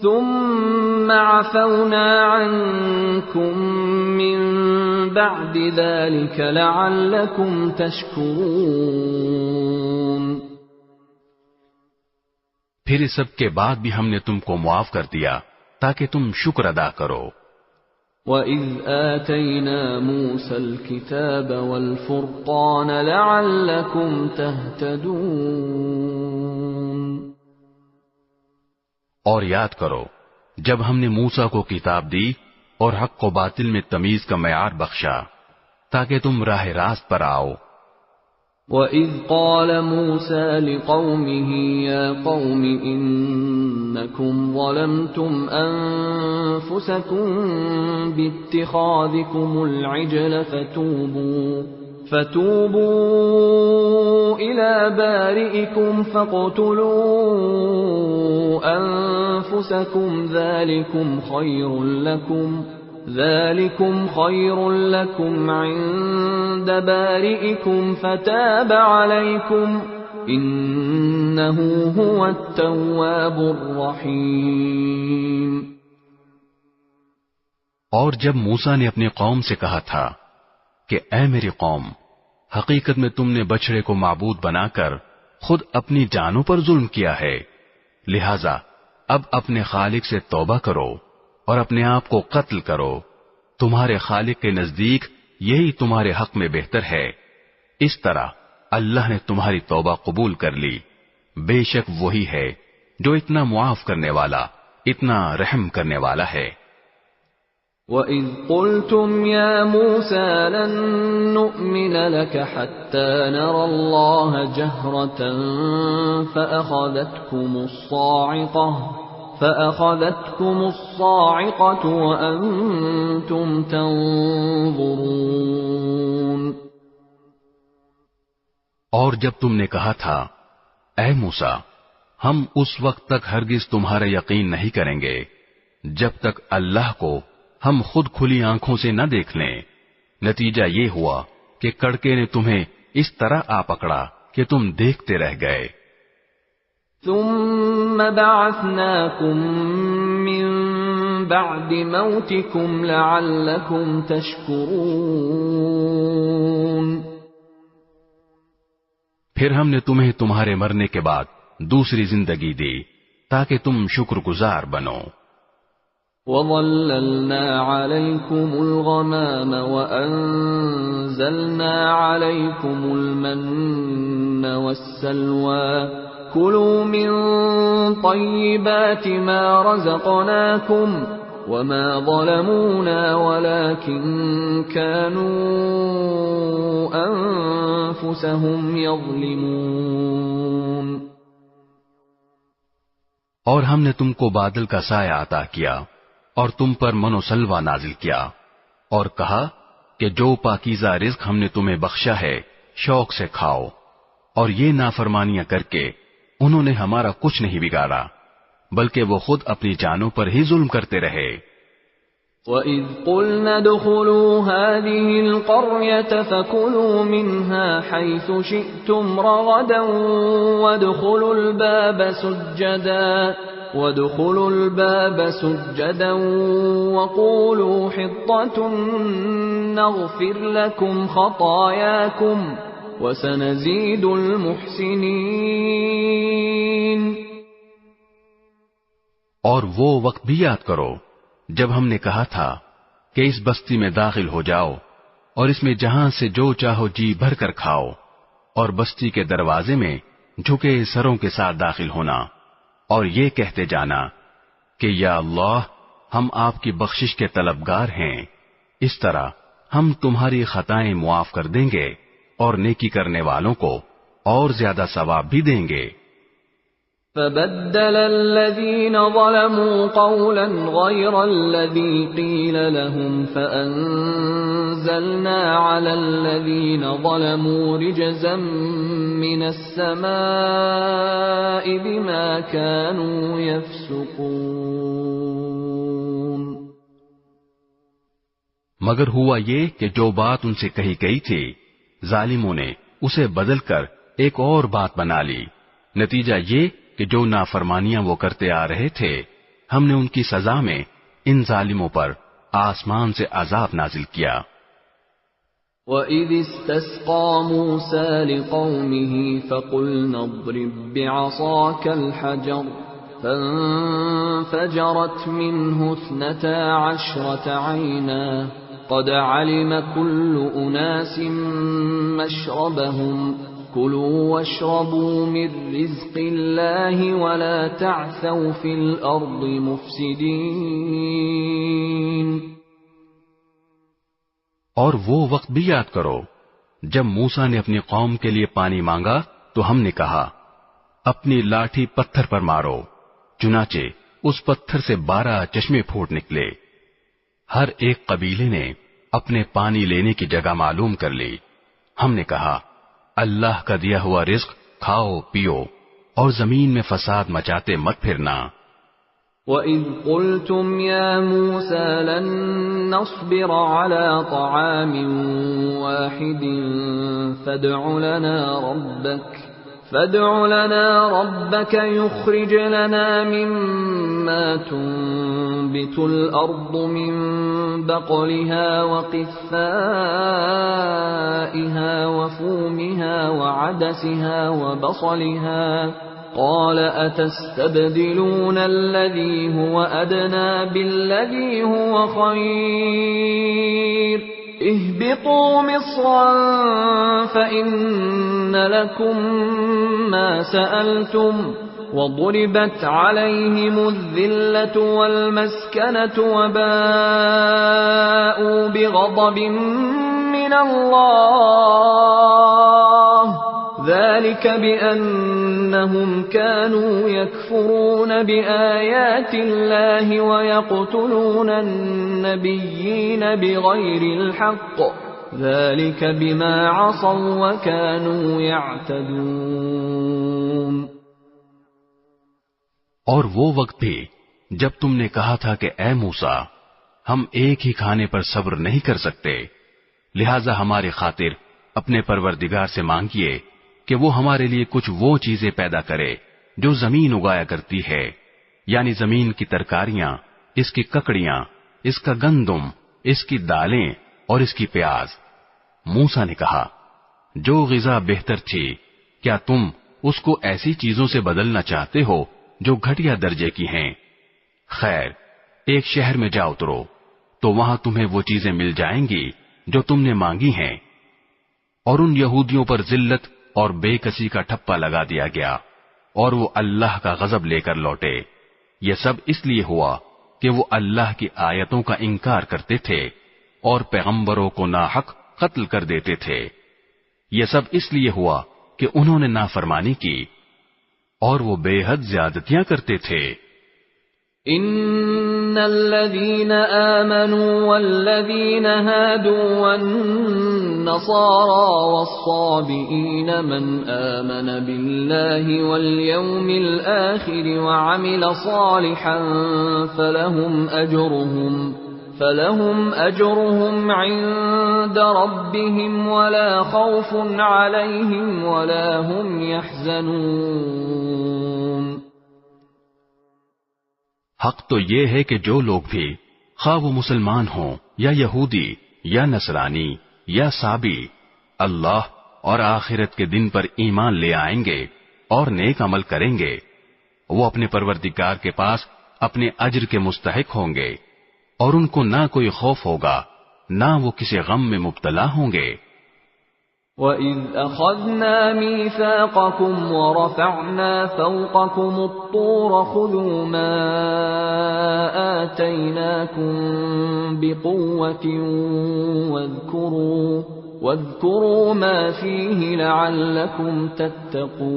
ثم عفونا عنكم من بعد ذلك لعلكم تشكرون۔ پھر اس سب کے بعد بھی ہم نے تم کو معاف کر دیا تاکہ تم شکر ادا کرو۔ وَإِذْ آتَيْنَا مُوسَى الْكِتَابَ وَالْفُرْقَانَ لَعَلَّكُمْ تَهْتَدُونَ۔ اور یاد کرو جب ہم نے موسیٰ کو کتاب دی اور حق و باطل میں تمیز کا معیار بخشا تاکہ تم راہ راست پر آؤ۔ وَإِذْ قَالَ مُوسَى لِقَوْمِهِ يَا قَوْمِ إِنَّكُمْ ظَلَمْتُمْ أَنفُسَكُمْ بِاتِّخَاذِكُمُ الْعِجْلَ فتوبوا إلى بارئكم فاقتلوا أنفسكم ذلكم خير لكم عند بارئكم فتاب عليكم إنه هو التواب الرحيم۔ اور جب موسیٰ نے اپنی قوم سے کہا تھا کہ اے میری قوم، حقیقت میں تم نے بچڑے کو معبود بنا کر خود اپنی جانوں پر ظلم کیا ہے، لہذا اب اپنے خالق سے توبہ کرو اور اپنے آپ کو قتل کرو، تمہارے خالق کے نزدیک یہی تمہارے حق میں بہتر ہے۔ اس طرح اللہ نے تمہاری توبہ قبول کر لی، بے شک وہی ہے جو اتنا معاف کرنے والا، اتنا رحم کرنے والا ہے۔ وَإِذْ قُلْتُمْ يَا مُوسَى لَن نُّؤْمِنَ لَكَ حَتَّى نَرَى اللَّهَ جَهْرَةً فَأَخَذَتْكُمُ الصَّاعِقَةُ وَأَنْتُمْ تَنظُرُونَ۔ اور جب تم نے کہا تھا اے موسیٰ، ہم اس وقت تک ہرگز تمہارا یقین نہیں کریں گے جب تک اللہ کو ہم خود کھلی آنکھوں سے نہ دیکھ لیں، نتیجہ یہ ہوا کہ کڑکے نے تمہیں اس طرح آ پکڑا کہ تم دیکھتے رہ گئے۔ ثم بعثناكم من بعد موتكم لعلكم تشكرون۔ پھر ہم نے تمہیں تمہارے مرنے کے بعد دوسری زندگی دی تاکہ تم شکر گزار بنو۔ وَظَلَّلْنَا عَلَيْكُمُ الْغَمَامَ وَأَنزَلْنَا عَلَيْكُمُ الْمَنَّ وَالسَّلْوَىٰ كُلُوا مِن طَيِّبَاتِ مَا رَزَقْنَاكُمْ وَمَا ظَلَمُونَا وَلَٰكِن كَانُوا أَنفُسَهُمْ يَظْلِمُونَ۔ اور ہم نے تم کو بادل کا سایہ عطا کیا اور تم پر من و سلوہ نازل کیا اور کہا کہ جو پاکیزہ رزق ہم نے تمہیں بخشا ہے شوق سے کھاؤ، اور یہ نافرمانیاں کر کے انہوں نے ہمارا کچھ نہیں بگاڑا بلکہ وہ خود اپنی جانوں پر ہی ظلم کرتے رہے۔ وَإِذْ قُلْنَا ادْخُلُوا هَٰذِهِ الْقَرْيَةَ فَكُلُوا مِنْهَا حَيْثُ شِئْتُمْ رَغَدًا وَادْخُلُوا الْبَابَ سُجَّدًا وَقُولُوا حِطَّةٌ نَّغْفِرْ لَكُمْ خَطَايَاكُمْ وَسَنَزِيدُ الْمُحْسِنِينَ۔ اور وہ وقت بھی یاد کرو جب ہم نے کہا تھا کہ اس بستی میں داخل ہو جاؤ اور اس میں جہاں سے جو چاہو جی بھر کر کھاؤ، اور بستی کے دروازے میں جھکے سروں کے ساتھ داخل ہونا اور یہ کہتے جانا کہ یا اللہ ہم آپ کی بخشش کے طلبگار ہیں، اس طرح ہم تمہاری خطائیں معاف کر دیں گے اور نیکی کرنے والوں کو اور زیادہ ثواب بھی دیں گے۔ فَبَدَّلَ الَّذِينَ ظَلَمُوا قَوْلًا غَيْرَ الَّذِي قِيلَ لَهُمْ فَأَنزَلْنَا عَلَى الَّذِينَ ظَلَمُوا رِجْزًا مِّنَ السَّمَاءِ بِمَا كَانُوا يَفْسُقُونَ۔ مگر ہوا یہ کہ جو بات ان سے کہی گئی تھی ظالموں نے اسے بدل کر ایک اور بات بنا لی. نتیجہ یہ کہ جو نافرمانیاں وہ کرتے آ رہے تھے ہم نے ان کی سزا میں ان ظالموں پر آسمان سے عذاب نازل کیا. وَإِذِ اسْتَسْقَى مُوسَى لِقَوْمِهِ فَقُلْنَا اضْرِب بِّعَصَاكَ الْحَجَرَ فَانفَجَرَتْ مِنْهُ 12 عَيْنًا قَدْ عَلِمَ كُلُّ أُنَاسٍ مَّشْرَبَهُمْ كُلُوا وَاشْرَبُوا مِن رِّزْقِ اللَّهِ وَلَا تَعْثَوْا فِي الْأَرْضِ مُفْسِدِينَ. اور وہ وقت بھی یاد کرو جب موسیٰ نے اپنی قوم کے لیے پانی مانگا تو ہم نے کہا اپنی لاٹھی پتھر پر مارو. چنانچہ اس پتھر سے 12 چشمے پھوٹ نکلے. ہر ایک قبیلے نے اپنے پانی لینے کی جگہ معلوم کر لی. ہم نے کہا اللہ کا دیا ہوا رزق کھاؤ پیو اور زمین میں فساد مچاتے مت پھرنا. وَإِذْ قُلْتُمْ يَا مُوسَى لَن نَّصْبِرَ عَلَىٰ طَعَامٍ وَاحِدٍ فَادْعُ لَنَا رَبَّكَ يُخْرِجْ لَنَا مِمَّا تُنبِتُ الْأَرْضُ مِن بَقْلِهَا وَقِثَّائِهَا وَفُومِهَا وَعَدَسِهَا وَبَصَلِهَا قَالَ أَتَسْتَبْدِلُونَ الَّذِي هُوَ أَدْنَىٰ بِالَّذِي هُوَ خَيْرٌ اهْبِطُوا مِصْرًا فَإِنَّ لَكُم مَّا سَأَلْتُمْ وَضُرِبَتْ عَلَيْهِمُ الذِّلَّةُ وَالْمَسْكَنَةُ وَبَاءُوا بِغَضَبٍ مِّنَ اللَّهِ ذَلِكَ بِأَنَّهُمْ كَانُوا يَكْفُرُونَ بِآيَاتِ اللَّهِ وَيَقْتُلُونَ النَّبِيِّينَ بِغَيْرِ الْحَقِّ ذَلِكَ بِمَا عَصَوْا وَكَانُوا يَعْتَدُونَ. اور وہ وقت بھی جب تم نے کہا تھا کہ اے موسیٰ ہم ایک ہی کھانے پر صبر نہیں کر سکتے لہذا ہماری خاطر اپنے پروردگار سے مانگیے کہ وہ ہمارے لیے کچھ وہ چیزیں پیدا کرے جو زمین اگایا کرتی ہے یعنی زمین کی ترکاریاں اس کی ککڑیاں اس کا گندم اس کی دالیں اور اس کی پیاز. موسیٰ نے کہا جو غذا بہتر تھی کیا تم اس کو ایسی چیزوں سے بدلنا چاہتے ہو جو گھٹیا درجے کی ہیں؟ خیر ایک شہر میں جا اترو تو وہاں تمہیں وہ چیزیں مل جائیں گی جو تم نے مانگی ہیں. اور ان یہودیوں پر ذلت اور بے کسی کا ٹھپا لگا دیا گیا اور وہ اللہ کا غضب لے کر لوٹے. یہ سب اس لیے ہوا کہ وہ اللہ کی آیتوں کا انکار کرتے تھے اور پیغمبروں کو ناحق قتل کر دیتے تھے. یہ سب اس لیے ہوا کہ انہوں نے نافرمانی کی اور وہ بے حد زیادتیاں کرتے تھے. ان الذين آمنوا والذين هادوا والنصارى والصابئين من آمن بالله واليوم الآخر وعمل صالحا فلهم أجرهم عند ربهم ولا خوف عليهم ولا هم يحزنون. حق تو یہ ہے کہ جو لوگ بھی خواہ وہ مسلمان ہوں یا یہودی یا نصرانی یا صابی اللہ اور آخرت کے دن پر ایمان لے آئیں گے اور نیک عمل کریں گے وہ اپنے پروردگار کے پاس اپنے اجر کے مستحق ہوں گے اور ان کو نہ کوئی خوف ہوگا نہ وہ کسی غم میں مبتلا ہوں گے. وَإِذْ أَخَذْنَا مِيثَاقَكُمْ وَرَفَعْنَا فَوْقَكُمُ الطُّورَ خُذُوا مَا آتَيْنَاكُمْ بِقُوَّةٍ وَاذْكُرُوا مَا فِيهِ لَعَلَّكُمْ تَتَّقُونَ.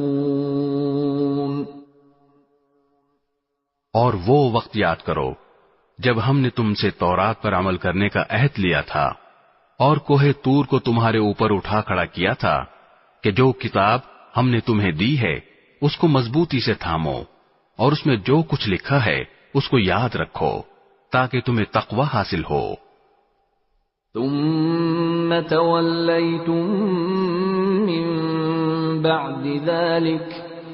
اور وہ وقت یاد کرو جب ہم نے تم سے تورات پر عمل کرنے کا عہد لیا تھا اور کوہ طور کو تمہارے اوپر اٹھا کھڑا کیا تھا کہ جو کتاب ہم نے تمہیں دی ہے اس کو مضبوطی سے تھامو اور اس میں جو کچھ لکھا ہے اس کو یاد رکھو تاکہ تمہیں تقوی حاصل ہو. ثم توليتم من بعد ذلك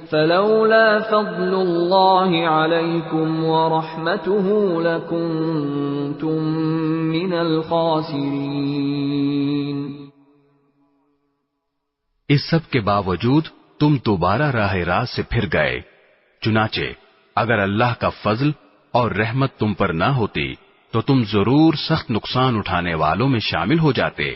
فلولا فضل الله عليكم ورحمته لكنتم من الخاسرين. اس سب کے باوجود تم دوبارہ راہ راست سے پھر گئے. چنانچہ اگر اللہ کا فضل اور رحمت تم پر نہ ہوتی تو تم ضرور سخت نقصان اٹھانے والوں میں شامل ہو جاتے.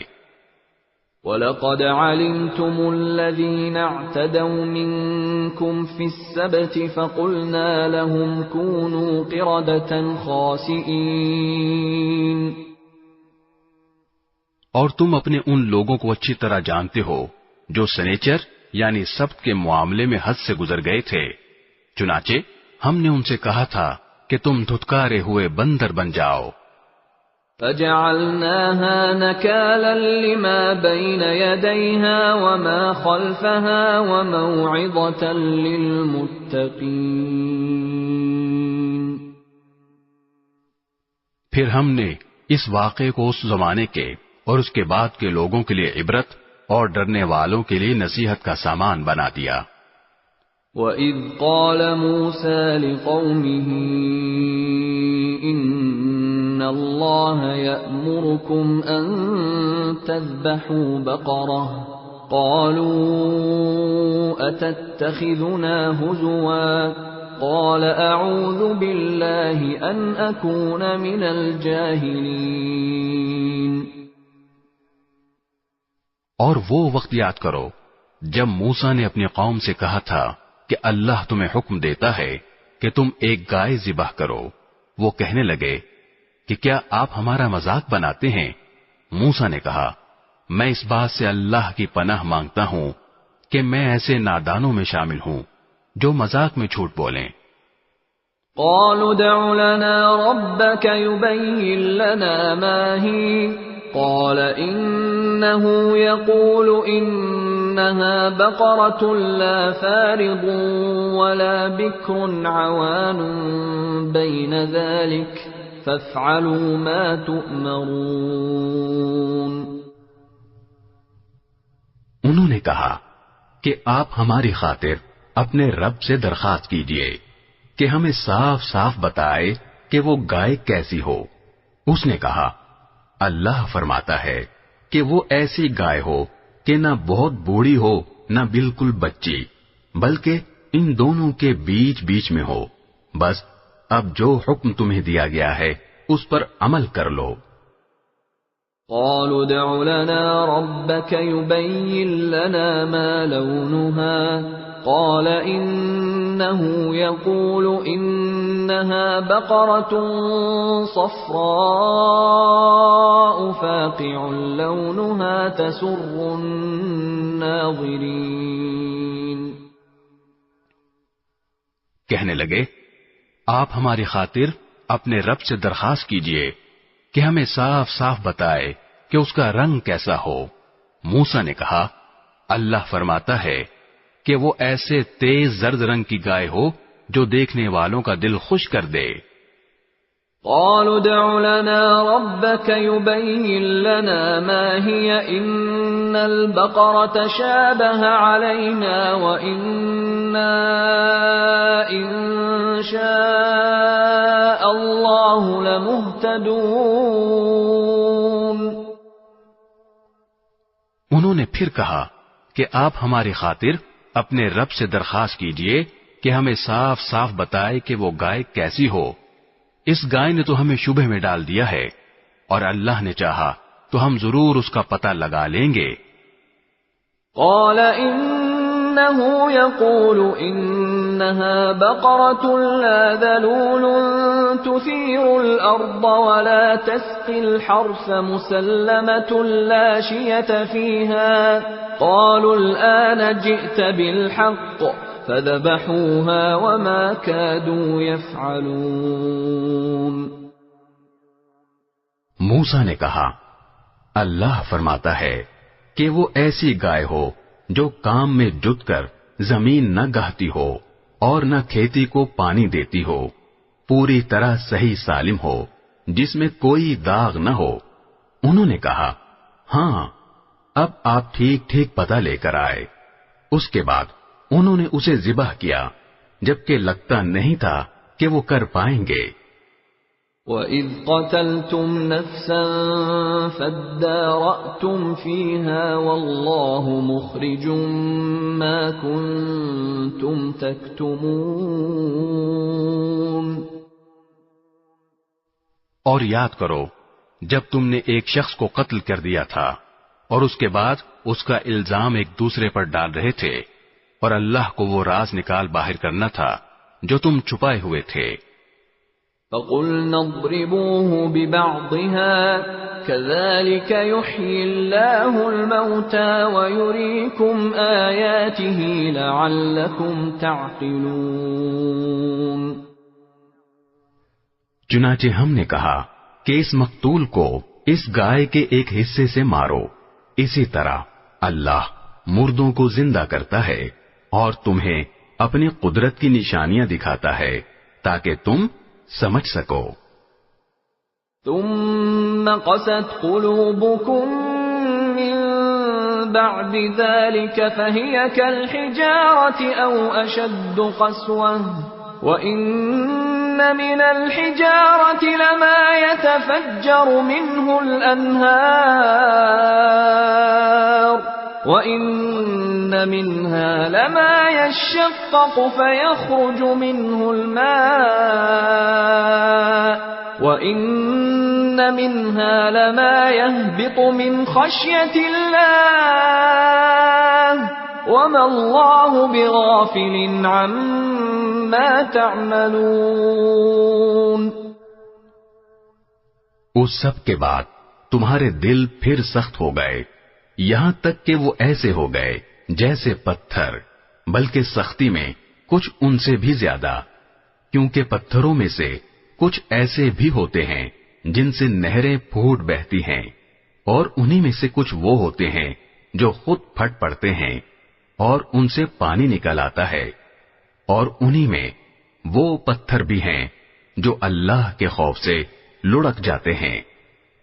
وَلَقَدْ عَلِمْتُمُ الَّذِينَ اعْتَدَوْا مِنكُمْ فِي السَّبْتِ فَقُلْنَا لَهُمْ كُونُوا قِرَدَةً خَاسِئِينَ. اور تم اپنے ان لوگوں کو اچھی طرح جانتے ہو جو سنیچر یعنی سبت کے معاملے میں حد سے گزر گئے تھے. چنانچہ ہم نے ان سے کہا تھا کہ تم دھتکارے ہوئے بندر بن جاؤ. فَجَعَلْنَاهَا نَكَالًا لِمَا بَيْنَ يَدَيْهَا وَمَا خَلْفَهَا وَمَوْعِظَةً لِلْمُتَّقِينَ. پھر ہم نے اس واقعے کو اس زمانے کے اور اس کے بعد کے لوگوں کے لیے عبرت اور ڈرنے والوں کے لیے نصیحت کا سامان بنا دیا. وَإِذْ قَالَ مُوسَى لِقَوْمِهِ إِنَّ اللَّهَ يَأْمُرُكُمْ أَن تَذْبَحُوا بَقَرَةً قَالُوا أَتَتَّخِذُنَا هُزُوًا قَالَ أَعُوذُ بِاللَّهِ أَنْ أَكُونَ مِنَ الْجَاهِلِينَ. اور وہ وقت یاد کرو جب موسیٰ نے اپنی قوم سے کہا تھا کہ اللہ تمہیں حکم دیتا ہے کہ تم ایک گائے ذبح کرو. وہ کہنے لگے کہ کیا آپ ہمارا مذاق بناتے ہیں؟ موسیٰ نے کہا میں اس بات سے اللہ کی پناہ مانگتا ہوں کہ میں ایسے نادانوں میں شامل ہوں جو مذاق میں جھوٹ بولیں. قالوا ادع لنا ربك يبين لنا ما هي قال إنه يقول إنها بقرة لا فارض ولا بكر عوان بين ذلك فافعلوا ما تؤمرون. انہوں نے کہا کہ آپ ہماری خاطر اپنے رب سے درخواست کیجئے کہ ہمیں صاف صاف بتائے کہ وہ گائے کیسی ہو. اس نے کہا اللہ فرماتا ہے کہ وہ ایسی گائے ہو کہ نہ بہت بوڑھی ہو نہ بالکل بچی بلکہ ان دونوں کے بیچ بیچ میں ہو. بس اب جو حکم تمہیں دیا گیا ہے اس پر عمل کر لو. قالوا ادع لنا ربك يبين لنا ما لونها قال إنه يقول إنها بقرة صفراء فاقع لونها تسر الناظرين. کہنے لگے آپ ہماری خاطر اپنے رب سے درخواست کیجئے کہ ہمیں صاف صاف بتائے کہ اس کا رنگ کیسا ہو. موسیٰ نے کہا اللہ فرماتا ہے کہ وہ ایسے تیز زرد رنگ کی گائے ہو جو دیکھنے والوں کا دل خوش کر دے. قالوا ادع لنا ربك يبين لنا ما هي إن البقرة شابه علينا وإنا إن شاء الله لمهتدون. انہوں نے پھر کہا کہ آپ ہماری خاطر اپنے رب سے درخواست کیجئے کہ ہمیں صاف صاف بتائے کہ وہ گائے کیسی ہو. اس گائے نے تو ہمیں شبہ میں ڈال دیا ہے اور اللہ نے چاہا تو ہم ضرور اس کا پتہ لگا لیں گے. قال إنه يقول إنها بقرة لا ذلول تثير الأرض ولا تسقي الحرث مسلمة لا شية فيها قالوا الآن جئت بالحق فذبحوها وما كادوا يفعلون. موسیٰ نے کہا اللہ فرماتا ہے کہ وہ ایسی گائے ہو جو کام میں جت کر زمین نہ گہتی ہو اور نہ کھیتی کو پانی دیتی ہو، پوری طرح صحیح سالم ہو جس میں کوئی داغ نہ ہو. انہوں نے کہا ہاں اب آپ ٹھیک ٹھیک پتہ لے کر آئے۔ اس کے بعد انہوں نے اسے ذبح کیا جبکہ لگتا نہیں تھا کہ وہ کر پائیں گے۔ وَإِذْ قَتَلْتُمْ نَفْسًا فَادَّارَأْتُمْ فِيهَا وَاللَّهُ مُخْرِجٌ مَا كُنْتُمْ تَكْتُمُونَ۔ اور یاد کرو جب تم نے ایک شخص کو قتل کر دیا تھا اور اس کے بعد اس کا الزام ایک دوسرے پر ڈال رہے تھے، اور اللہ کو وہ راز نکال باہر کرنا تھا جو تم چھپائے ہوئے تھے۔ فَقُلْنَا اضْرِبُوهُ بِبَعْضِهَا كَذَلِكَ يُحْيِي اللَّهُ الْمَوْتَى وَيُرِيكُمْ آيَاتِهِ لَعَلَّكُمْ تَعْقِلُونَ۔ چنانچہ ہم نے کہا کہ اس مقتول کو اس گائے کے ایک حصے سے مارو، اسی طرح اللہ مردوں کو زندہ کرتا ہے اور تمہیں اپنی قدرت کی نشانیاں دکھاتا ہے تاکہ تم سمجھ سکو۔ ثم قست قلوبكم من بعد ذلك فهي كالحجارة أو أشد قسوة وإن من الحجارة لما يتفجر منه الأنهار وَإِنَّ مِنْهَا لَمَا يَشَّقَّقُ فَيَخْرُجُ مِنْهُ الْمَاءُ وَإِنَّ مِنْهَا لَمَا يَهْبِطُ مِنْ خَشْيَةِ اللَّهِ وَمَا اللَّهُ بِغَافِلٍ عَمَّا تَعْمَلُونَ۔ اس سب کے بعد تمہارے دل پھر سخت ہو گئے، یہاں تک کہ وہ ایسے ہو گئے جیسے پتھر، بلکہ سختی میں کچھ ان سے بھی زیادہ، کیونکہ پتھروں میں سے کچھ ایسے بھی ہوتے ہیں جن سے نہریں پھوٹ بہتی ہیں، اور انہی میں سے کچھ وہ ہوتے ہیں جو خود پھٹ پڑتے ہیں اور ان سے پانی نکل آتا ہے، اور انہی میں وہ پتھر بھی ہیں جو اللہ کے خوف سے لڑک جاتے ہیں،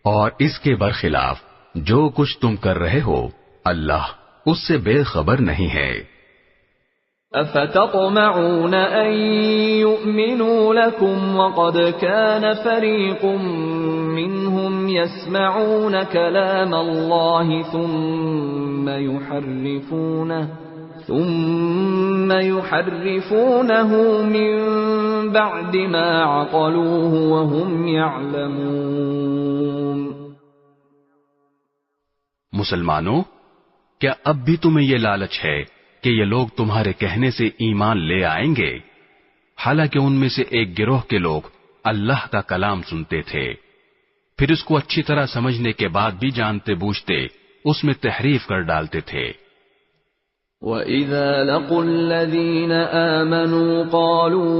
اور اس کے برخلاف جو کچھ تم کر رہے ہو اللہ اس سے بے خبر نہیں ہے۔ افتطمعون ان يؤمنوا لكم وقد كان فريق منهم يسمعون كلام الله ثم يحرفونه من بعد ما عقلوه وهم يعلمون۔ مسلمانوں، کیا اب بھی تمہیں یہ لالچ ہے کہ یہ لوگ تمہارے کہنے سے ایمان لے آئیں گے، حالانکہ ان میں سے ایک گروہ کے لوگ اللہ کا کلام سنتے تھے، پھر اس کو اچھی طرح سمجھنے کے بعد بھی جانتے بوجھتے اس میں تحریف کر ڈالتے تھے۔ وَإِذَا لَقُوا الَّذِينَ آمَنُوا قَالُوا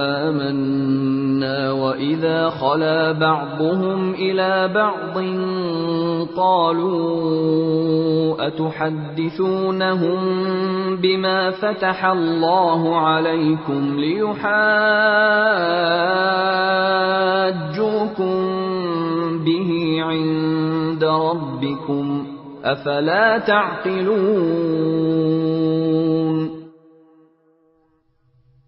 آمَنَّا وَإِذَا خَلَا بَعْضُهُمْ إِلَى بَعْضٍ قَالُوا أَتُحَدِّثُونَهُم بِمَا فَتَحَ اللَّهُ عَلَيْكُمْ لِيُحَاجُّوكُم بِهِ عِندَ رَبِّكُمْ افلا تعقلون۔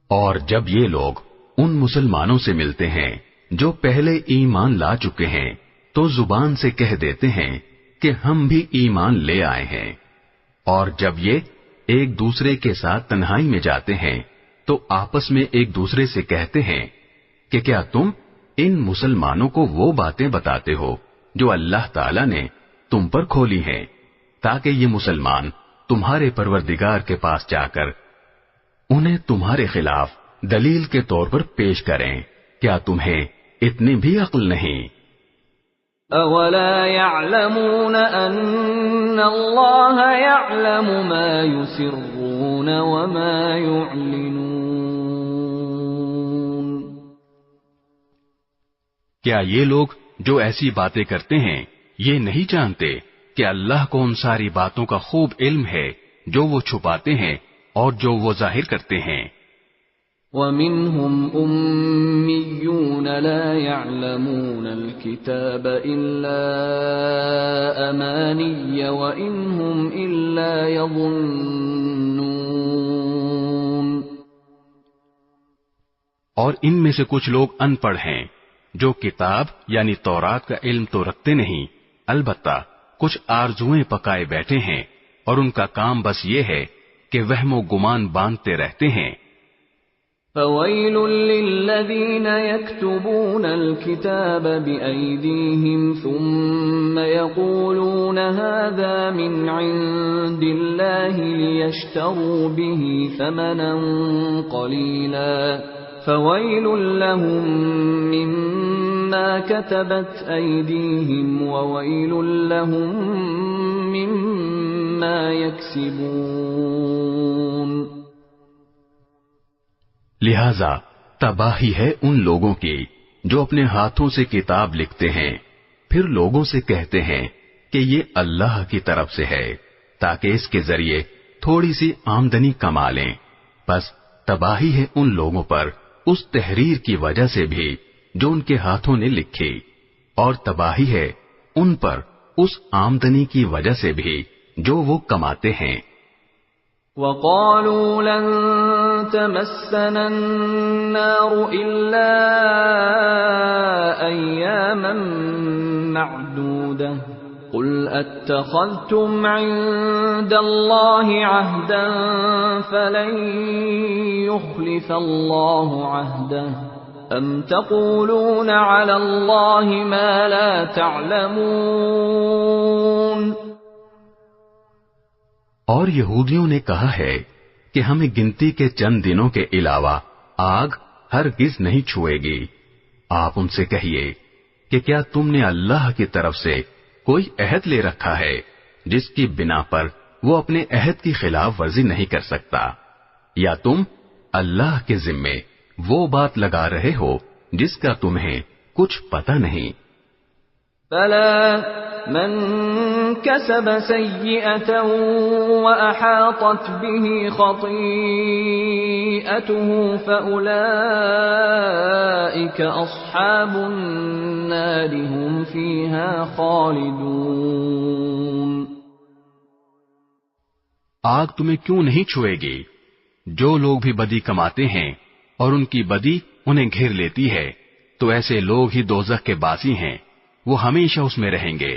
اور جب یہ لوگ ان مسلمانوں سے ملتے ہیں جو پہلے ایمان لا چکے ہیں تو زبان سے کہہ دیتے ہیں کہ ہم بھی ایمان لے آئے ہیں، اور جب یہ ایک دوسرے کے ساتھ تنہائی میں جاتے ہیں تو آپس میں ایک دوسرے سے کہتے ہیں کہ کیا تم ان مسلمانوں کو وہ باتیں بتاتے ہو جو اللہ تعالی نے تم پر کھولی ہیں، تاکہ یہ مسلمان تمہارے پروردگار کے پاس جا کر انہیں تمہارے خلاف دلیل کے طور پر پیش کریں۔ کیا تمہیں اتنی بھی عقل نہیں؟ اولا يعلمون ان اللہ يعلم ما يسرون وما يعلنون۔ کیا یہ لوگ جو ایسی باتیں کرتے ہیں یہ نہیں جانتے کہ اللہ کو ان ساری باتوں کا خوب علم ہے جو وہ چھپاتے ہیں اور جو وہ ظاہر کرتے ہیں؟ ومنهم أميون لا يعلمون الكتاب إلا أماني وإن هم إلا يظنون. اور ان میں سے کچھ لوگ ان پڑھ ہیں جو کتاب یعنی تورات کا علم تو رکھتے نہیں، البتہ کچھ آرزویں پکائے بیٹھے ہیں اور ان کا کام بس یہ ہے کہ وہم و گمان باندھتے رہتے ہیں. فويل للذين يكتبون الكتاب بأيديهم ثم يقولون هذا من عند الله ليشتروا به ثمنا قليلا فويل لهم مما كتبت أيديهم وويل لهم مما يكسبون. لہذا تباہی ہے ان لوگوں کی جو اپنے ہاتھوں سے کتاب لکھتے ہیں پھر لوگوں سے کہتے ہیں کہ یہ اللہ کی طرف سے ہے تاکہ اس کے ذریعے تھوڑی سی آمدنی کما لیں. بس تباہی ہے ان لوگوں پر اس تحریر کی وجہ سے بھی جو ان کے ہاتھوں نے لکھی، اور تباہی ہے ان پر اس آمدنی کی وجہ سے بھی جو وہ کماتے ہیں. وَقَالُوا لَن تَمَسَّنَا النَّارُ إِلَّا أَيَّامًا مَّعْدُودَةً قُلْ أَتَّخَذْتُمْ عِندَ اللَّهِ عَهْدًا فَلَن يُخْلِفَ اللَّهُ عَهْدَهُ أَمْ تَقُولُونَ عَلَى اللَّهِ مَا لَا تَعْلَمُونَ. اور یہودیوں نے کہا ہے کہ ہمیں گنتی کے چند دنوں کے علاوہ آگ ہرگز نہیں چھوئے گی. آپ ان سے کہیے کہ کیا تم نے اللہ کی طرف سے کوئی عہد لے رکھا ہے جس کی بنا پر وہ اپنے عہد کی خلاف ورزی نہیں کر سکتا، یا تم اللہ کے ذمے وہ بات لگا رہے ہو جس کا تمہیں کچھ پتہ نہیں. بلى من كسب سيئة وأحاطت به خطيئته فأولئك أصحاب النار هم فيها خالدون. آگ تمہیں کیوں نہیں چھوئے گی؟ جو لوگ بھی بدی کماتے ہیں اور ان کی بدی انہیں گھیر لیتی ہے تو ایسے لوگ ہی دوزخ کے باسی ہیں، وہ ہمیشہ اس میں رہیں گے.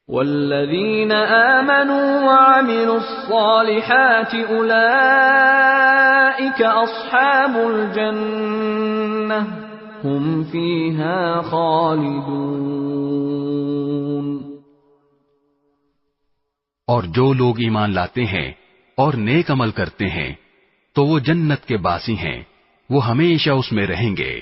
والذین آمنوا وعملوا الصالحات اولئک اصحاب الجنہ هم فیہا خالدون. اور جو لوگ ایمان لاتے ہیں اور نیک عمل کرتے ہیں تو وہ جنت کے باسی ہیں، وہ ہمیشہ اس میں رہیں گے.